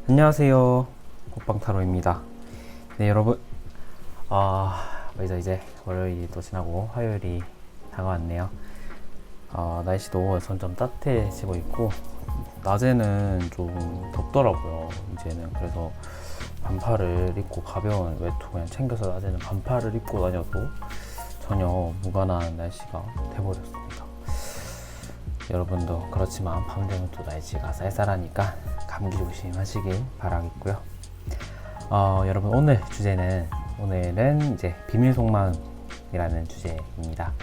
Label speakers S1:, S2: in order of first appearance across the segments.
S1: 안녕하세요. 꽃방타로입니다. 네, 여러분. 이제 월요일이 또 지나고 화요일이 다가왔네요. 날씨도 점점 따뜻해지고 있고, 낮에는 좀 덥더라고요. 이제는. 그래서 반팔을 입고 가벼운 외투 그냥 챙겨서 낮에는 반팔을 입고 다녀도 전혀 무관한 날씨가 돼버렸습니다. 여러분도 그렇지만 밤 되면 또 날씨가 쌀쌀하니까 감기 조심하시길 바라겠고요. 여러분 오늘은 이제 비밀 속마음이라는 주제입니다.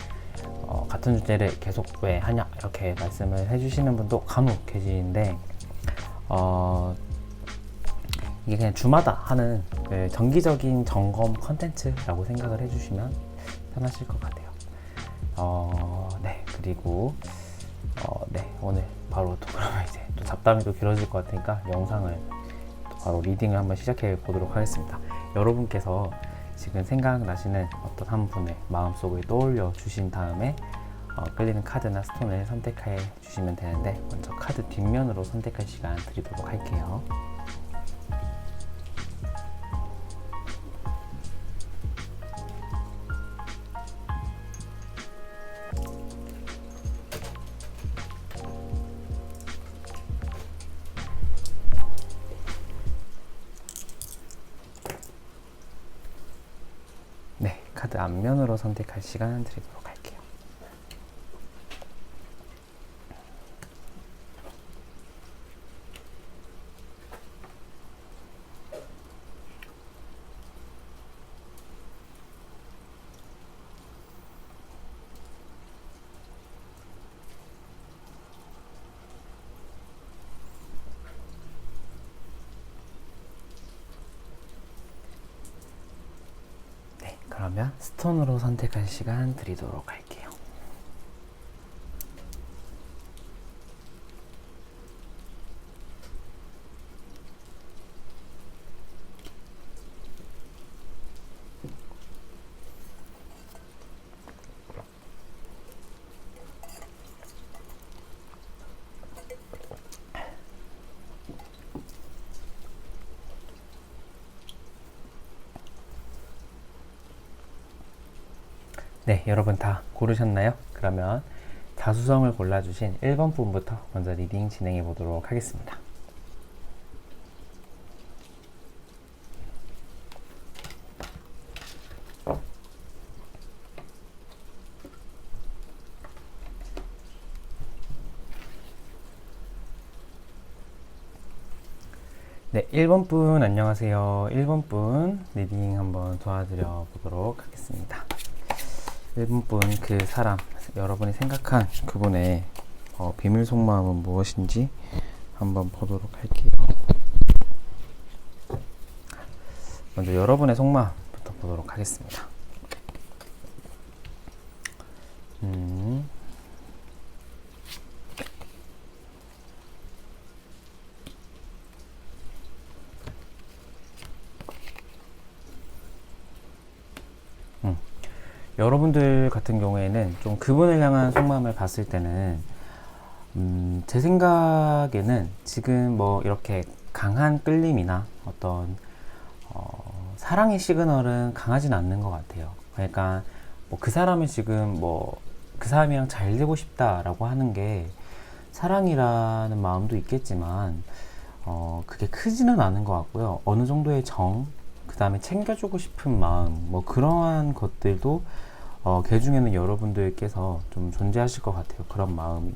S1: 같은 주제를 계속 왜 하냐 이렇게 말씀을 해주시는 분도 간혹 계시는데 이게 그냥 주마다 하는 정기적인 점검 컨텐츠라고 생각을 해주시면 편하실 것 같아요. 네, 그리고 오늘 바로 또 그러면 이제 또 잡담이 또 길어질 것 같으니까 영상을 또 바로 리딩을 한번 시작해 보도록 하겠습니다. 여러분께서 지금 생각나시는 어떤 한 분의 마음속을 떠올려 주신 다음에 끌리는 카드나 스톤을 선택해 주시면 되는데, 먼저 카드 뒷면으로 선택할 시간 드리도록 할게요. 네, 카드 앞면으로 선택할 시간 드리도록 할게요. 그러면 스톤으로 선택할 시간 드리도록 할게요. 네, 여러분 다 고르셨나요? 그러면 자수성을 골라주신 1번 분부터 먼저 리딩 진행해 보도록 하겠습니다. 네, 1번 분 안녕하세요. 1번 분 리딩 한번 도와드려 보도록 하겠습니다. 1번 분, 그 사람, 여러분이 생각한 그분의 비밀 속마음은 무엇인지 한번 보도록 할게요. 먼저 여러분의 속마음부터 보도록 하겠습니다. 여러분들 같은 경우에는 좀 그분을 향한 속마음을 봤을 때는 제 생각에는 지금 뭐 이렇게 강한 끌림이나 어떤 사랑의 시그널은 강하진 않는 것 같아요. 그러니까 뭐 그 사람을 지금 뭐 그 사람이랑 잘 되고 싶다라고 하는 게 사랑이라는 마음도 있겠지만 그게 크지는 않은 것 같고요. 어느 정도의 그 다음에 챙겨주고 싶은 마음, 뭐 그러한 것들도 개 중에는 여러분들께서 좀 존재하실 것 같아요. 그런 마음이.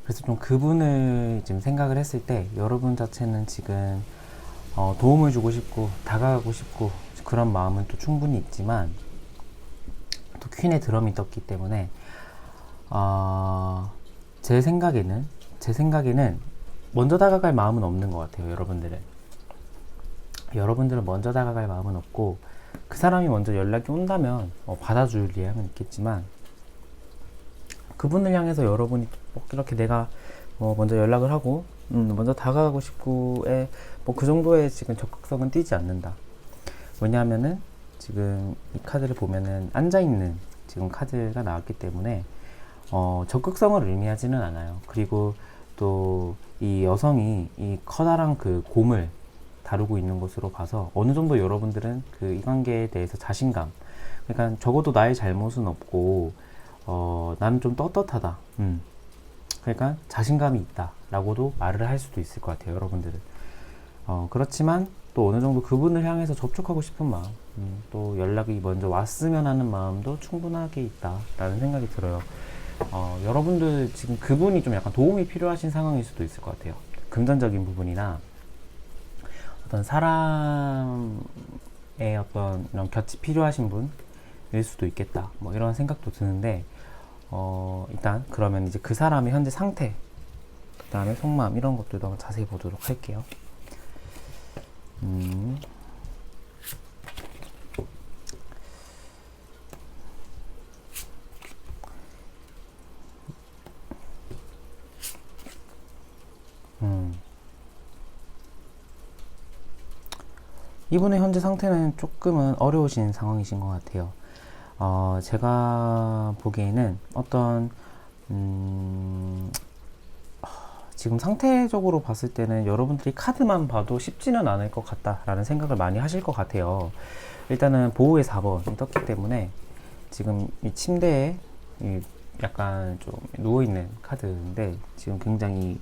S1: 그래서 좀 그분을 지금 생각을 했을 때 여러분 자체는 지금 도움을 주고 싶고 다가가고 싶고 그런 마음은 또 충분히 있지만, 또 퀸의 드럼이 떴기 때문에 제 생각에는 먼저 다가갈 마음은 없는 것 같아요. 여러분들은 먼저 다가갈 마음은 없고, 그 사람이 먼저 연락이 온다면 받아줄 리함은 있겠지만, 그분을 향해서 여러분이 이렇게 내가 먼저 연락을 하고 먼저 다가가고 싶고의 그 정도의 지금 적극성은 띄지 않는다. 왜냐하면은 지금 이 카드를 보면은 앉아있는 지금 카드가 나왔기 때문에 적극성을 의미하지는 않아요. 그리고 또 이 여성이 이 커다란 그 곰을 다루고 있는 것으로 봐서 어느 정도 여러분들은 그 이 관계에 대해서 자신감, 그러니까 적어도 나의 잘못은 없고 나는 좀 떳떳하다. 그러니까 자신감이 있다 라고도 말을 할 수도 있을 것 같아요, 여러분들은. 그렇지만 또 어느 정도 그분을 향해서 접촉하고 싶은 마음, 또 연락이 먼저 왔으면 하는 마음도 충분하게 있다 라는 생각이 들어요. 여러분들 지금 그분이 좀 약간 도움이 필요하신 상황일 수도 있을 것 같아요. 금전적인 부분이나 어떤 사람의 어떤 이런 곁이 필요하신 분일 수도 있겠다, 뭐 이런 생각도 드는데, 일단 그러면 이제 그 사람의 현재 상태, 그 다음에 속마음, 이런 것들도 한번 자세히 보도록 할게요. 이분의 현재 상태는 조금은 어려우신 상황이신 것 같아요. 제가 보기에는 어떤 지금 상태적으로 봤을 때는 여러분들이 카드만 봐도 쉽지는 않을 것 같다라는 생각을 많이 하실 것 같아요. 일단은 보호의 4번이 떴기 때문에 지금 이 침대에 약간 좀 누워있는 카드인데, 지금 굉장히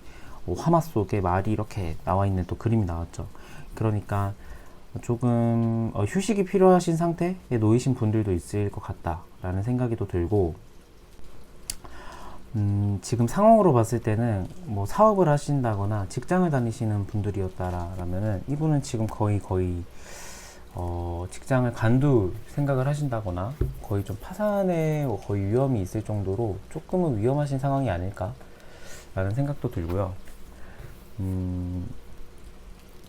S1: 화마 속에 말이 이렇게 나와 있는 또 그림이 나왔죠. 그러니까 조금 휴식이 필요하신 상태에 놓이신 분들도 있을 것 같다라는 생각이 또 들고, 지금 상황으로 봤을 때는 뭐 사업을 하신다거나 직장을 다니시는 분들이었다라면은 이분은 지금 거의 직장을 관둘 생각을 하신다거나 거의 좀 파산에 거의 위험이 있을 정도로 조금은 위험하신 상황이 아닐까 라는 생각도 들고요.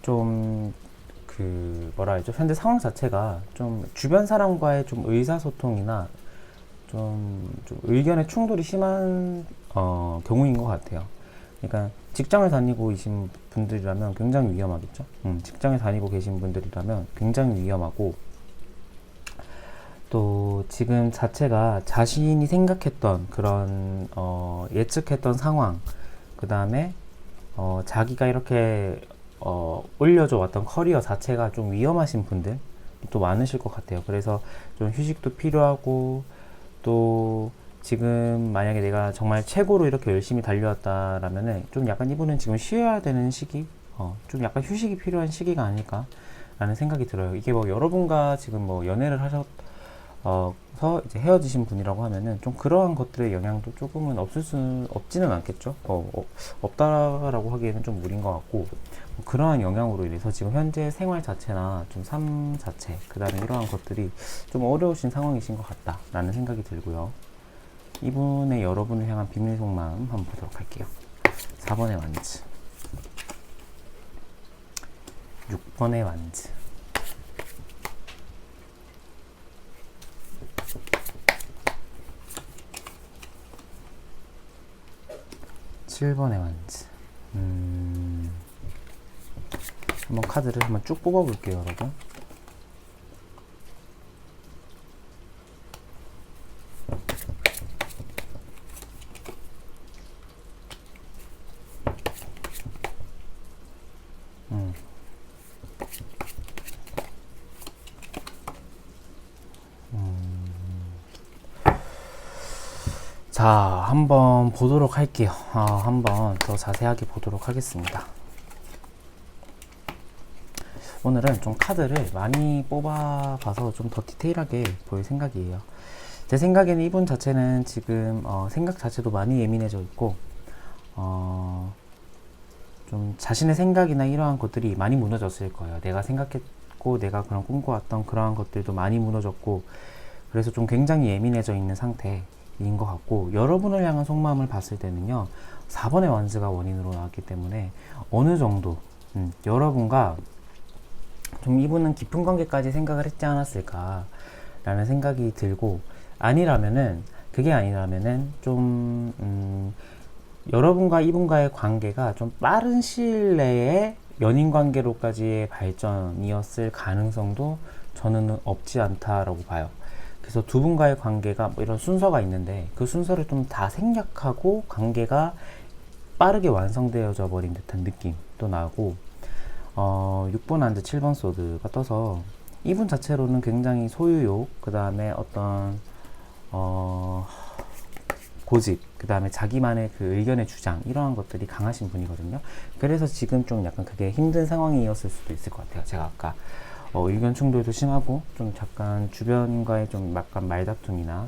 S1: 좀 뭐라 해야죠? 현재 상황 자체가 좀 주변 사람과의 좀 의사소통이나 좀 의견의 충돌이 심한 경우인 것 같아요. 그러니까 직장을 다니고 계신 분들이라면 굉장히 위험하겠죠. 직장에 다니고 계신 분들이라면 굉장히 위험하고, 또 지금 자체가 자신이 생각했던 그런 예측했던 상황, 그 다음에 자기가 이렇게 올려줘 왔던 커리어 자체가 좀 위험하신 분들 또 많으실 것 같아요. 그래서 좀 휴식도 필요하고, 또 지금 만약에 내가 정말 최고로 이렇게 열심히 달려왔다라면은 좀 약간 이분은 지금 쉬어야 되는 시기, 좀 약간 휴식이 필요한 시기가 아닐까 라는 생각이 들어요. 이게 뭐 여러분과 지금 뭐 연애를 하셔서 이제 헤어지신 분이라고 하면은 좀 그러한 것들의 영향도 조금은 없지는 않겠죠. 없다라고 하기에는 좀 무리인 것 같고, 그러한 영향으로 인해서 지금 현재 생활 자체나 좀 삶 자체, 그 다음에 이러한 것들이 좀 어려우신 상황이신 것 같다라는 생각이 들고요. 이분의 여러분을 향한 비밀 속마음 한번 보도록 할게요. 4번의 완즈, 6번의 완즈, 7번의 완즈. 한번 카드를 한번 쭉 뽑아볼게요, 여러분. 자, 한번 보도록 할게요. 한번 더 자세하게 보도록 하겠습니다. 오늘은 좀 카드를 많이 뽑아봐서 좀 더 디테일하게 볼 생각이에요. 제 생각에는 이분 자체는 지금 생각 자체도 많이 예민해져 있고, 좀 자신의 생각이나 이러한 것들이 많이 무너졌을 거예요. 내가 생각했고 내가 그런 꿈꿔왔던 그러한 것들도 많이 무너졌고, 그래서 좀 굉장히 예민해져 있는 상태인 것 같고, 여러분을 향한 속마음을 봤을 때는요, 4번의 완즈가 원인으로 나왔기 때문에 어느 정도 여러분과 좀 이분은 깊은 관계까지 생각을 했지 않았을까 라는 생각이 들고, 그게 아니라면은 좀 여러분과 이분과의 관계가 좀 빠른 시일 내에 연인 관계로까지의 발전이었을 가능성도 저는 없지 않다라고 봐요. 그래서 두 분과의 관계가 뭐 이런 순서가 있는데, 그 순서를 좀 다 생략하고 관계가 빠르게 완성되어져 버린 듯한 느낌도 나고 6번 앉아 7번 소드가 떠서 이분 자체로는 굉장히 소유욕, 그 다음에 어떤 고집, 그 다음에 자기만의 그 의견의 주장, 이러한 것들이 강하신 분이거든요. 그래서 지금 좀 약간 그게 힘든 상황이었을 수도 있을 것 같아요. 제가 아까 의견 충돌도 심하고 좀 약간 주변과의 좀 약간 말다툼이나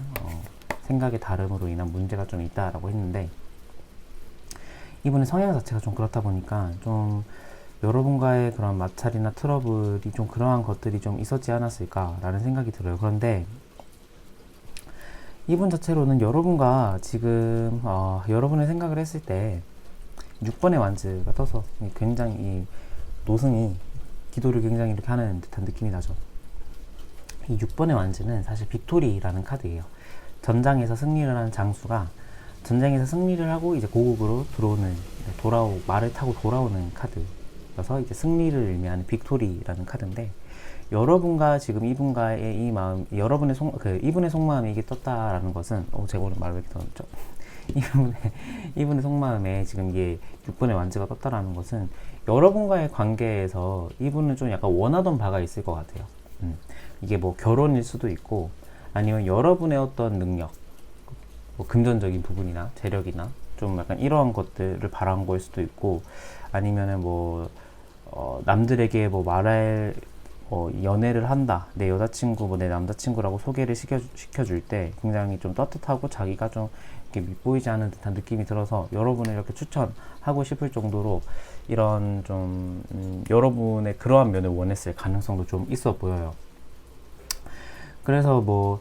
S1: 생각의 다름으로 인한 문제가 좀 있다라고 했는데, 이분의 성향 자체가 좀 그렇다 보니까 좀 여러분과의 그런 마찰이나 트러블이 좀 그러한 것들이 좀 있었지 않았을까라는 생각이 들어요. 그런데 이분 자체로는 여러분과 지금 여러분의 생각을 했을 때 6번의 완즈가 떠서 굉장히 이 노승이 기도를 굉장히 이렇게 하는 듯한 느낌이 나죠. 이 6번의 완즈는 사실 빅토리라는 카드예요. 전장에서 승리를 한 장수가 전쟁에서 승리를 하고 이제 고국으로 들어오는, 말을 타고 돌아오는 카드여서 이제 승리를 의미하는 빅토리라는 카드인데, 여러분과 지금 이분과의 이 마음, 여러분의 이분의 속마음이 이게 떴다라는 것은, 제가 오늘 말을 왜 이렇게 떴죠? 이분의 속마음에 지금 이게 6번의 완즈가 떴다라는 것은 여러분과의 관계에서 이분은 좀 약간 원하던 바가 있을 것 같아요. 이게 뭐 결혼일 수도 있고, 아니면 여러분의 어떤 능력, 뭐 금전적인 부분이나 재력이나 좀 약간 이러한 것들을 바란 거일 수도 있고, 아니면은 뭐 남들에게 뭐 말할 연애를 한다, 내 여자친구, 뭐 내 남자친구라고 소개를 시켜줄 때 굉장히 좀 떳떳하고 자기가 좀 이렇게 밉보이지 않은 듯한 느낌이 들어서 여러분을 이렇게 추천하고 싶을 정도로 이런 좀 여러분의 그러한 면을 원했을 가능성도 좀 있어 보여요. 그래서 뭐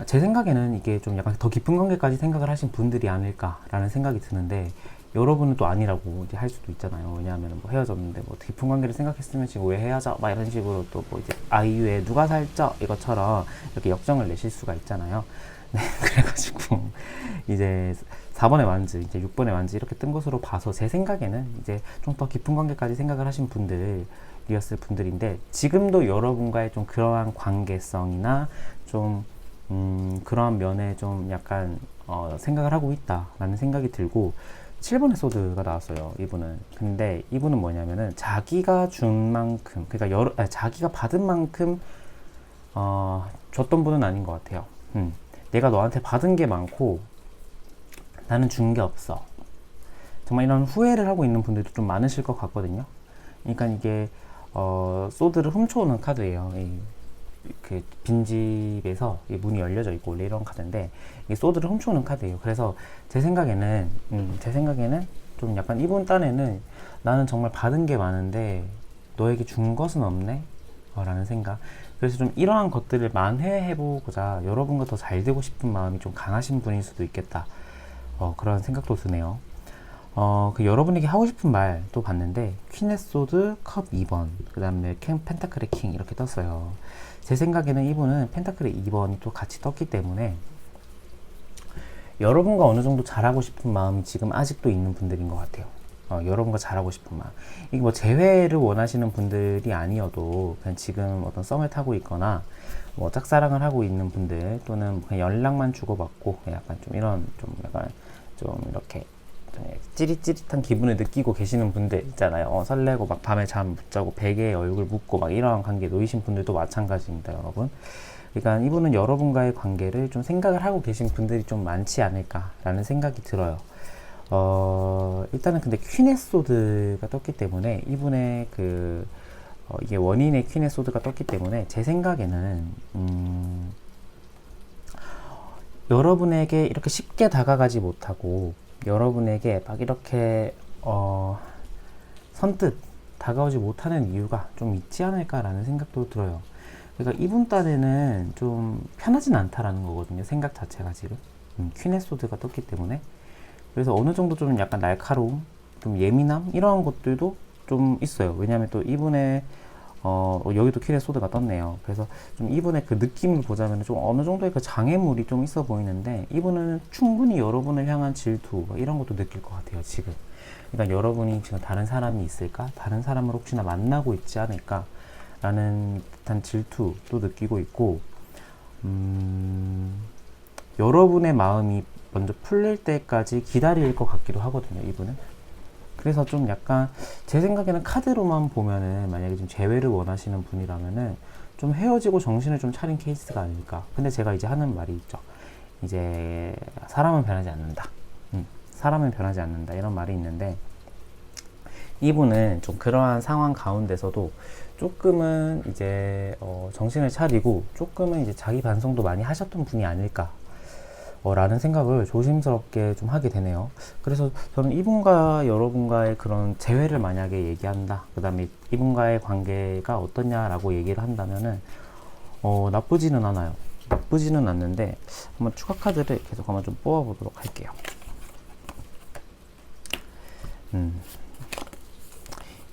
S1: 제 생각에는 이게 좀 약간 더 깊은 관계까지 생각을 하신 분들이 아닐까라는 생각이 드는데, 여러분은 또 아니라고 이제 할 수도 있잖아요. 왜냐하면 뭐 헤어졌는데 뭐 깊은 관계를 생각했으면 지금 왜 헤어져? 막 이런 식으로 또 뭐 이제 아이유의 누가 살쪄? 이것처럼 이렇게 역정을 내실 수가 있잖아요. 네, 그래가지고 이제 4번의 완즈, 이제 6번의 완즈 이렇게 뜬 것으로 봐서 제 생각에는 이제 좀 더 깊은 관계까지 생각을 하신 분들이었을 분들인데, 지금도 여러분과의 좀 그러한 관계성이나 좀 그러한 면에 좀 약간 생각을 하고 있다라는 생각이 들고, 7번의 소드가 나왔어요, 이분은. 근데 이분은 뭐냐면은 자기가 준 만큼, 그러니까 자기가 받은 만큼 줬던 분은 아닌 것 같아요. 내가 너한테 받은 게 많고 나는 준 게 없어. 정말 이런 후회를 하고 있는 분들도 좀 많으실 것 같거든요. 그러니까 이게 소드를 훔쳐오는 카드예요. 그 빈집에서 문이 열려져 있고 원래 이런 카드인데, 이 소드를 훔쳐오는 카드예요. 그래서 제 생각에는 좀 약간 이분 딴에는 나는 정말 받은 게 많은데 너에게 준 것은 없네? 라는 생각. 그래서 좀 이러한 것들을 만회해보고자 여러분과 더 잘 되고 싶은 마음이 좀 강하신 분일 수도 있겠다. 그런 생각도 드네요. 그 여러분에게 하고 싶은 말도 봤는데, 퀸의 소드, 컵 2번, 그 다음에 펜타클의 킹 이렇게 떴어요. 제 생각에는 이분은 펜타클의 2번이 또 같이 떴기 때문에 여러분과 어느 정도 잘하고 싶은 마음이 지금 아직도 있는 분들인 것 같아요. 여러분과 잘하고 싶은 마음. 이게 뭐 재회를 원하시는 분들이 아니어도 그냥 지금 어떤 썸을 타고 있거나 뭐 짝사랑을 하고 있는 분들, 또는 그냥 연락만 주고받고 약간 좀 이런 좀 약간 좀 이렇게 찌릿찌릿한 기분을 느끼고 계시는 분들 있잖아요. 설레고 막 밤에 잠 못 자고 베개에 얼굴 묻고 막 이런 관계에 놓이신 분들도 마찬가지입니다, 여러분. 그러니까 이분은 여러분과의 관계를 좀 생각을 하고 계신 분들이 좀 많지 않을까라는 생각이 들어요. 일단은 근데 퀸의 소드가 떴기 때문에 이분의 이게 원인의 퀸의 소드가 떴기 때문에 제 생각에는 여러분에게 이렇게 쉽게 다가가지 못하고 여러분에게 막 이렇게 선뜻 다가오지 못하는 이유가 좀 있지 않을까라는 생각도 들어요. 그러니까 이분 딴에는 좀 편하진 않다라는 거거든요, 생각 자체가 지금. 퀸의 소드가 떴기 때문에. 그래서 어느 정도 좀 약간 날카로움, 좀 예민함 이런 것들도 좀 있어요. 왜냐하면 또 이분의 여기도 퀸의 소드가 떴네요. 그래서 좀 이분의 그 느낌을 보자면 좀 어느 정도의 그 장애물이 좀 있어 보이는데, 이분은 충분히 여러분을 향한 질투 이런 것도 느낄 것 같아요, 지금. 그러니까 여러분이 지금 다른 사람이 있을까? 다른 사람을 혹시나 만나고 있지 않을까? 라는 듯한 질투도 느끼고 있고, 여러분의 마음이 먼저 풀릴 때까지 기다릴 것 같기도 하거든요, 이분은. 그래서 좀 약간 제 생각에는 카드로만 보면은 만약에 좀 재회를 원하시는 분이라면은 좀 헤어지고 정신을 좀 차린 케이스가 아닐까. 근데 제가 이제 하는 말이 있죠. 이제 사람은 변하지 않는다. 사람은 변하지 않는다. 이런 말이 있는데 이분은 좀 그러한 상황 가운데서도 조금은 이제 정신을 차리고 조금은 이제 자기 반성도 많이 하셨던 분이 아닐까 라는 생각을 조심스럽게 좀 하게 되네요. 그래서 저는 이분과 여러분과의 그런 재회를 만약에 얘기한다, 그 다음에 이분과의 관계가 어떠냐라고 얘기를 한다면은 나쁘지는 않아요. 나쁘지는 않는데 한번 추가 카드를 계속 한번 좀 뽑아보도록 할게요.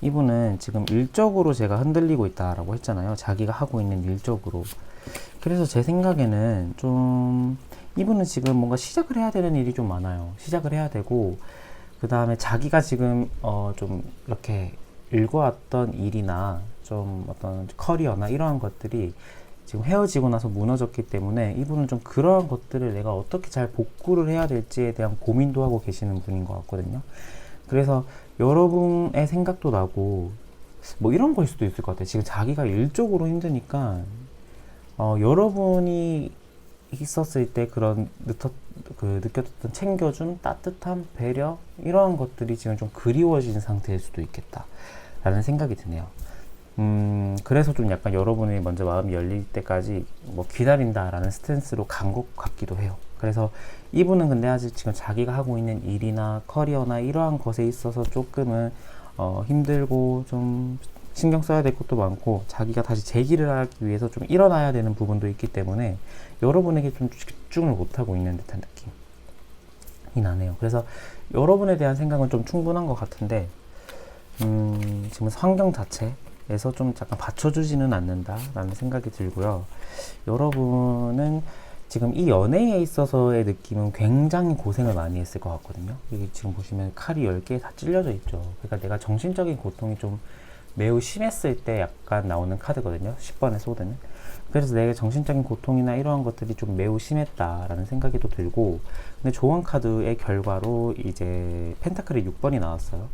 S1: 이분은 지금 일적으로 제가 흔들리고 있다라고 했잖아요. 자기가 하고 있는 일적으로. 그래서 제 생각에는 좀 이분은 지금 뭔가 시작을 해야 되는 일이 좀 많아요. 시작을 해야 되고, 그 다음에 자기가 지금 좀 이렇게 일궈왔던 일이나 좀 어떤 커리어나 이러한 것들이 지금 헤어지고 나서 무너졌기 때문에 이분은 좀 그러한 것들을 내가 어떻게 잘 복구를 해야 될지에 대한 고민도 하고 계시는 분인 것 같거든요. 그래서 여러분의 생각도 나고 뭐 이런 거일 수도 있을 것 같아요. 지금 자기가 일적으로 힘드니까 여러분이 있었을 때 그런 느꼈던 챙겨준 따뜻한 배려 이러한 것들이 지금 좀 그리워진 상태일 수도 있겠다 라는 생각이 드네요. 그래서 좀 약간 여러분이 먼저 마음이 열릴 때까지 뭐 기다린다라는 스탠스로 간 것 같기도 해요. 그래서 이분은 근데 아직 지금 자기가 하고 있는 일이나 커리어나 이러한 것에 있어서 조금은 힘들고 좀 신경 써야 될 것도 많고 자기가 다시 재기를 하기 위해서 좀 일어나야 되는 부분도 있기 때문에 여러분에게 좀 집중을 못하고 있는 듯한 느낌이 나네요. 그래서 여러분에 대한 생각은 좀 충분한 것 같은데 지금 환경 자체에서 좀 잠깐 받쳐주지는 않는다라는 생각이 들고요. 여러분은 지금 이 연애에 있어서의 느낌은 굉장히 고생을 많이 했을 것 같거든요. 여기 지금 보시면 칼이 10개 다 찔려져 있죠. 그러니까 내가 정신적인 고통이 좀 매우 심했을 때 약간 나오는 카드거든요. 10번의 소드는. 그래서 내가 정신적인 고통이나 이러한 것들이 좀 매우 심했다라는 생각이 또 들고, 근데 조언 카드의 결과로 이제 펜타클의 6번이 나왔어요.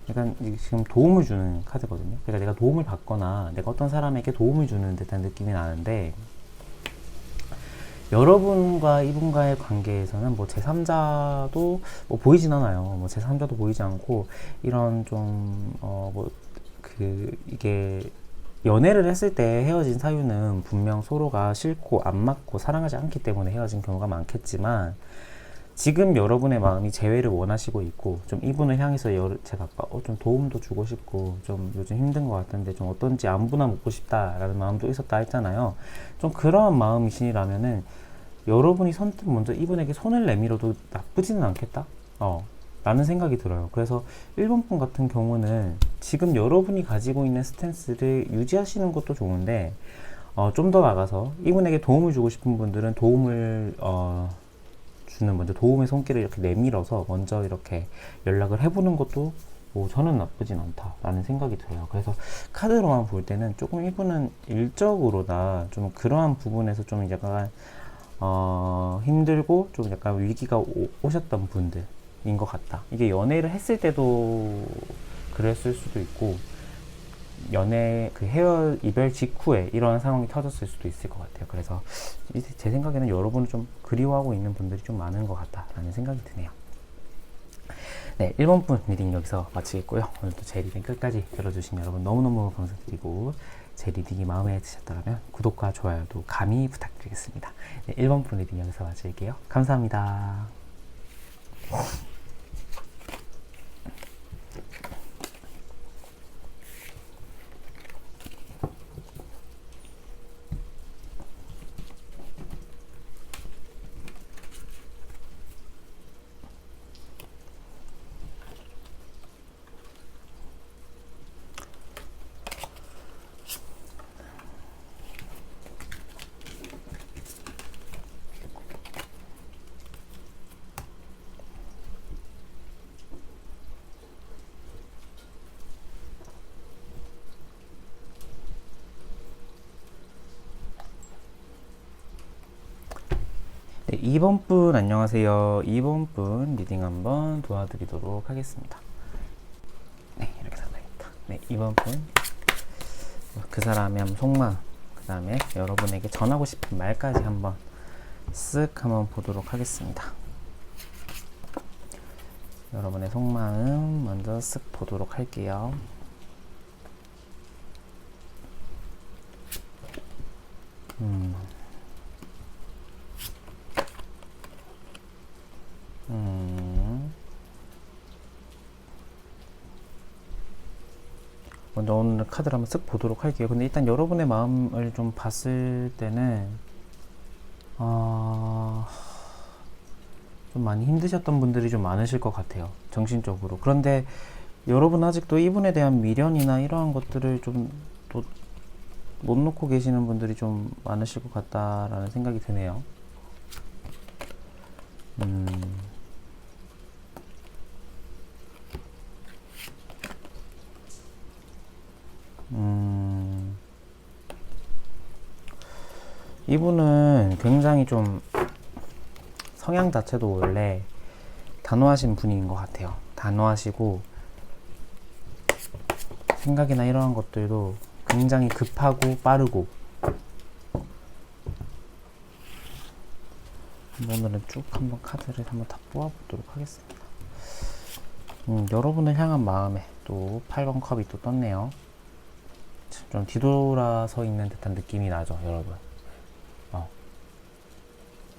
S1: 그러니까 지금 도움을 주는 카드거든요. 그러니까 내가 도움을 받거나 내가 어떤 사람에게 도움을 주는 듯한 느낌이 나는데, 여러분과 이분과의 관계에서는 뭐 제3자도 뭐 보이진 않아요. 뭐 제3자도 보이지 않고 이런 좀 이게 연애를 했을 때 헤어진 사유는 분명 서로가 싫고 안 맞고 사랑하지 않기 때문에 헤어진 경우가 많겠지만, 지금 여러분의 마음이 재회를 원하시고 있고 좀 이분을 향해서 제가 아까 좀 도움도 주고 싶고 좀 요즘 힘든 것 같은데 좀 어떤지 안부나 묻고 싶다라는 마음도 있었다 했잖아요. 좀 그런 마음이시라면은 여러분이 선뜻 먼저 이분에게 손을 내밀어도 나쁘지는 않겠다 라는 생각이 들어요. 그래서 1번 분 같은 경우는 지금 여러분이 가지고 있는 스탠스를 유지하시는 것도 좋은데 좀 더 나가서 이분에게 도움을 주고 싶은 분들은 도움을 먼저 도움의 손길을 이렇게 내밀어서 먼저 이렇게 연락을 해보는 것도 뭐 저는 나쁘진 않다라는 생각이 들어요. 그래서 카드로만 볼 때는 조금 이분은 일적으로나 좀 그러한 부분에서 좀 약간 힘들고 좀 약간 위기가 오셨던 분들인 것 같다. 이게 연애를 했을 때도 그랬을 수도 있고 연애 이별 직후에 이런 상황이 터졌을 수도 있을 것 같아요. 그래서 제 생각에는 여러분을 좀 그리워하고 있는 분들이 좀 많은 것 같다라는 생각이 드네요. 네, 1번 분 리딩 여기서 마치겠고요. 오늘도 제 리딩 끝까지 들어주신 여러분 너무너무 감사드리고, 제 리딩이 마음에 드셨다면 구독과 좋아요도 감히 부탁드리겠습니다. 네, 1번 분 리딩 여기서 마칠게요. 감사합니다. 2번 분 안녕하세요. 2번 분 리딩 한번 도와드리도록 하겠습니다. 네, 이렇게 살아있다. 네, 2번 분. 그 사람의 한번 속마음, 그 다음에 여러분에게 전하고 싶은 말까지 한번 쓱 한번 보도록 하겠습니다. 여러분의 속마음 먼저 쓱 보도록 할게요. 먼저 오늘 카드를 한번 쓱 보도록 할게요. 근데 일단 여러분의 마음을 좀 봤을 때는 좀 많이 힘드셨던 분들이 좀 많으실 것 같아요. 정신적으로. 그런데 여러분 아직도 이분에 대한 미련이나 이러한 것들을 좀 못 놓고 계시는 분들이 좀 많으실 것 같다라는 생각이 드네요. 이분은 굉장히 좀 성향 자체도 원래 단호하신 분인 것 같아요. 단호하시고 생각이나 이러한 것들도 굉장히 급하고 빠르고. 오늘은 쭉 한번 카드를 한번 다 뽑아보도록 하겠습니다. 여러분을 향한 마음에 또 8번 컵이 또 떴네요. 좀 뒤돌아서 있는 듯한 느낌이 나죠, 여러분.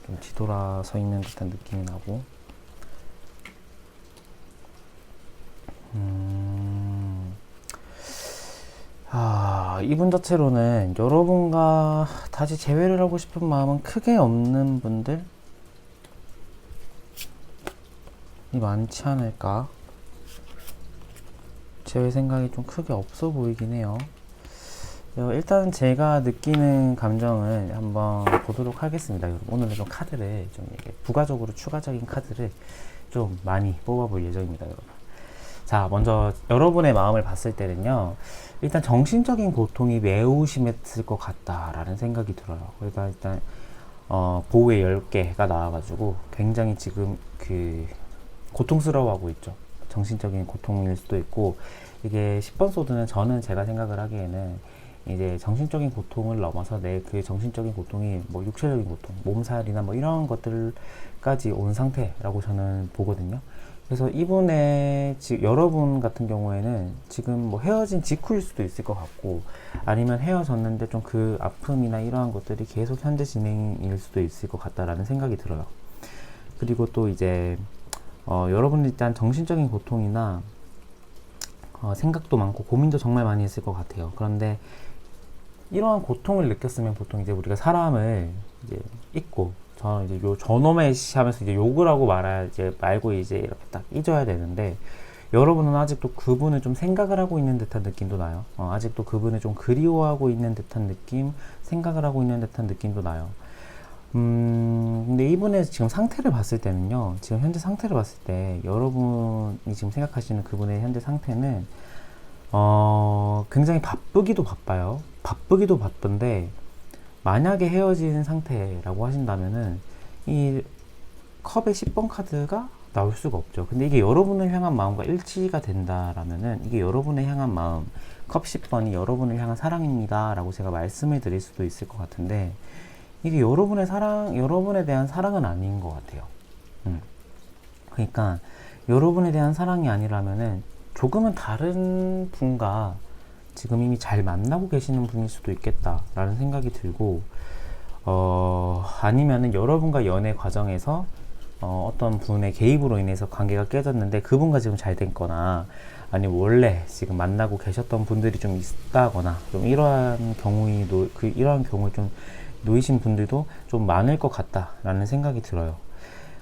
S1: 좀 뒤돌아서 있는 듯한 느낌이 나고. 이분 자체로는 여러분과 다시 재회를 하고 싶은 마음은 크게 없는 분들이 많지 않을까. 재회 생각이 좀 크게 없어 보이긴 해요. 일단 제가 느끼는 감정을 한번 보도록 하겠습니다. 오늘은 좀 카드를 좀 부가적으로 추가적인 카드를 좀 많이 뽑아볼 예정입니다, 여러분. 자, 먼저 여러분의 마음을 봤을 때는요, 일단 정신적인 고통이 매우 심했을 것 같다라는 생각이 들어요. 그러니까 일단 보호의 10개가 나와가지고 굉장히 지금 고통스러워하고 있죠. 정신적인 고통일 수도 있고, 이게 10번 소드는 제가 생각을 하기에는 이제 정신적인 고통을 넘어서 내 그 정신적인 고통이 뭐 육체적인 고통, 몸살이나 뭐 이런 것들까지 온 상태라고 저는 보거든요. 그래서 이분의 여러분 같은 경우에는 지금 뭐 헤어진 직후일 수도 있을 것 같고, 아니면 헤어졌는데 좀 그 아픔이나 이러한 것들이 계속 현재 진행일 수도 있을 것 같다라는 생각이 들어요. 그리고 또 이제 여러분은 일단 정신적인 고통이나 생각도 많고 고민도 정말 많이 했을 것 같아요. 그런데 이러한 고통을 느꼈으면 보통 이제 우리가 사람을 이제 잊고, 저는 이제 저놈의 씨 하면서 이제 욕을 하고 말고 이제 이렇게 딱 잊어야 되는데, 여러분은 아직도 그분을 좀 생각을 하고 있는 듯한 느낌도 나요. 아직도 그분을 좀 그리워하고 있는 듯한 느낌, 생각을 하고 있는 듯한 느낌도 나요. 근데 이분의 지금 상태를 봤을 때는요, 지금 현재 상태를 봤을 때 여러분이 지금 생각하시는 그분의 현재 상태는 굉장히 바쁘기도 바빠요. 바쁘기도 바쁜데, 만약에 헤어진 상태라고 하신다면은 이 컵의 10번 카드가 나올 수가 없죠. 근데 이게 여러분을 향한 마음과 일치가 된다라면은, 이게 여러분을 향한 마음, 컵 10번이 여러분을 향한 사랑입니다 라고 제가 말씀을 드릴 수도 있을 것 같은데, 이게 여러분에 대한 사랑은 아닌 것 같아요. 그러니까 여러분에 대한 사랑이 아니라면은 조금은 다른 분과 지금 이미 잘 만나고 계시는 분일 수도 있겠다라는 생각이 들고, 아니면은 여러분과 연애 과정에서 어떤 분의 개입으로 인해서 관계가 깨졌는데 그분과 지금 잘 됐거나, 아니면 원래 지금 만나고 계셨던 분들이 좀 있다거나, 좀 이러한 경우에 좀 놓이신 분들도 좀 많을 것 같다라는 생각이 들어요.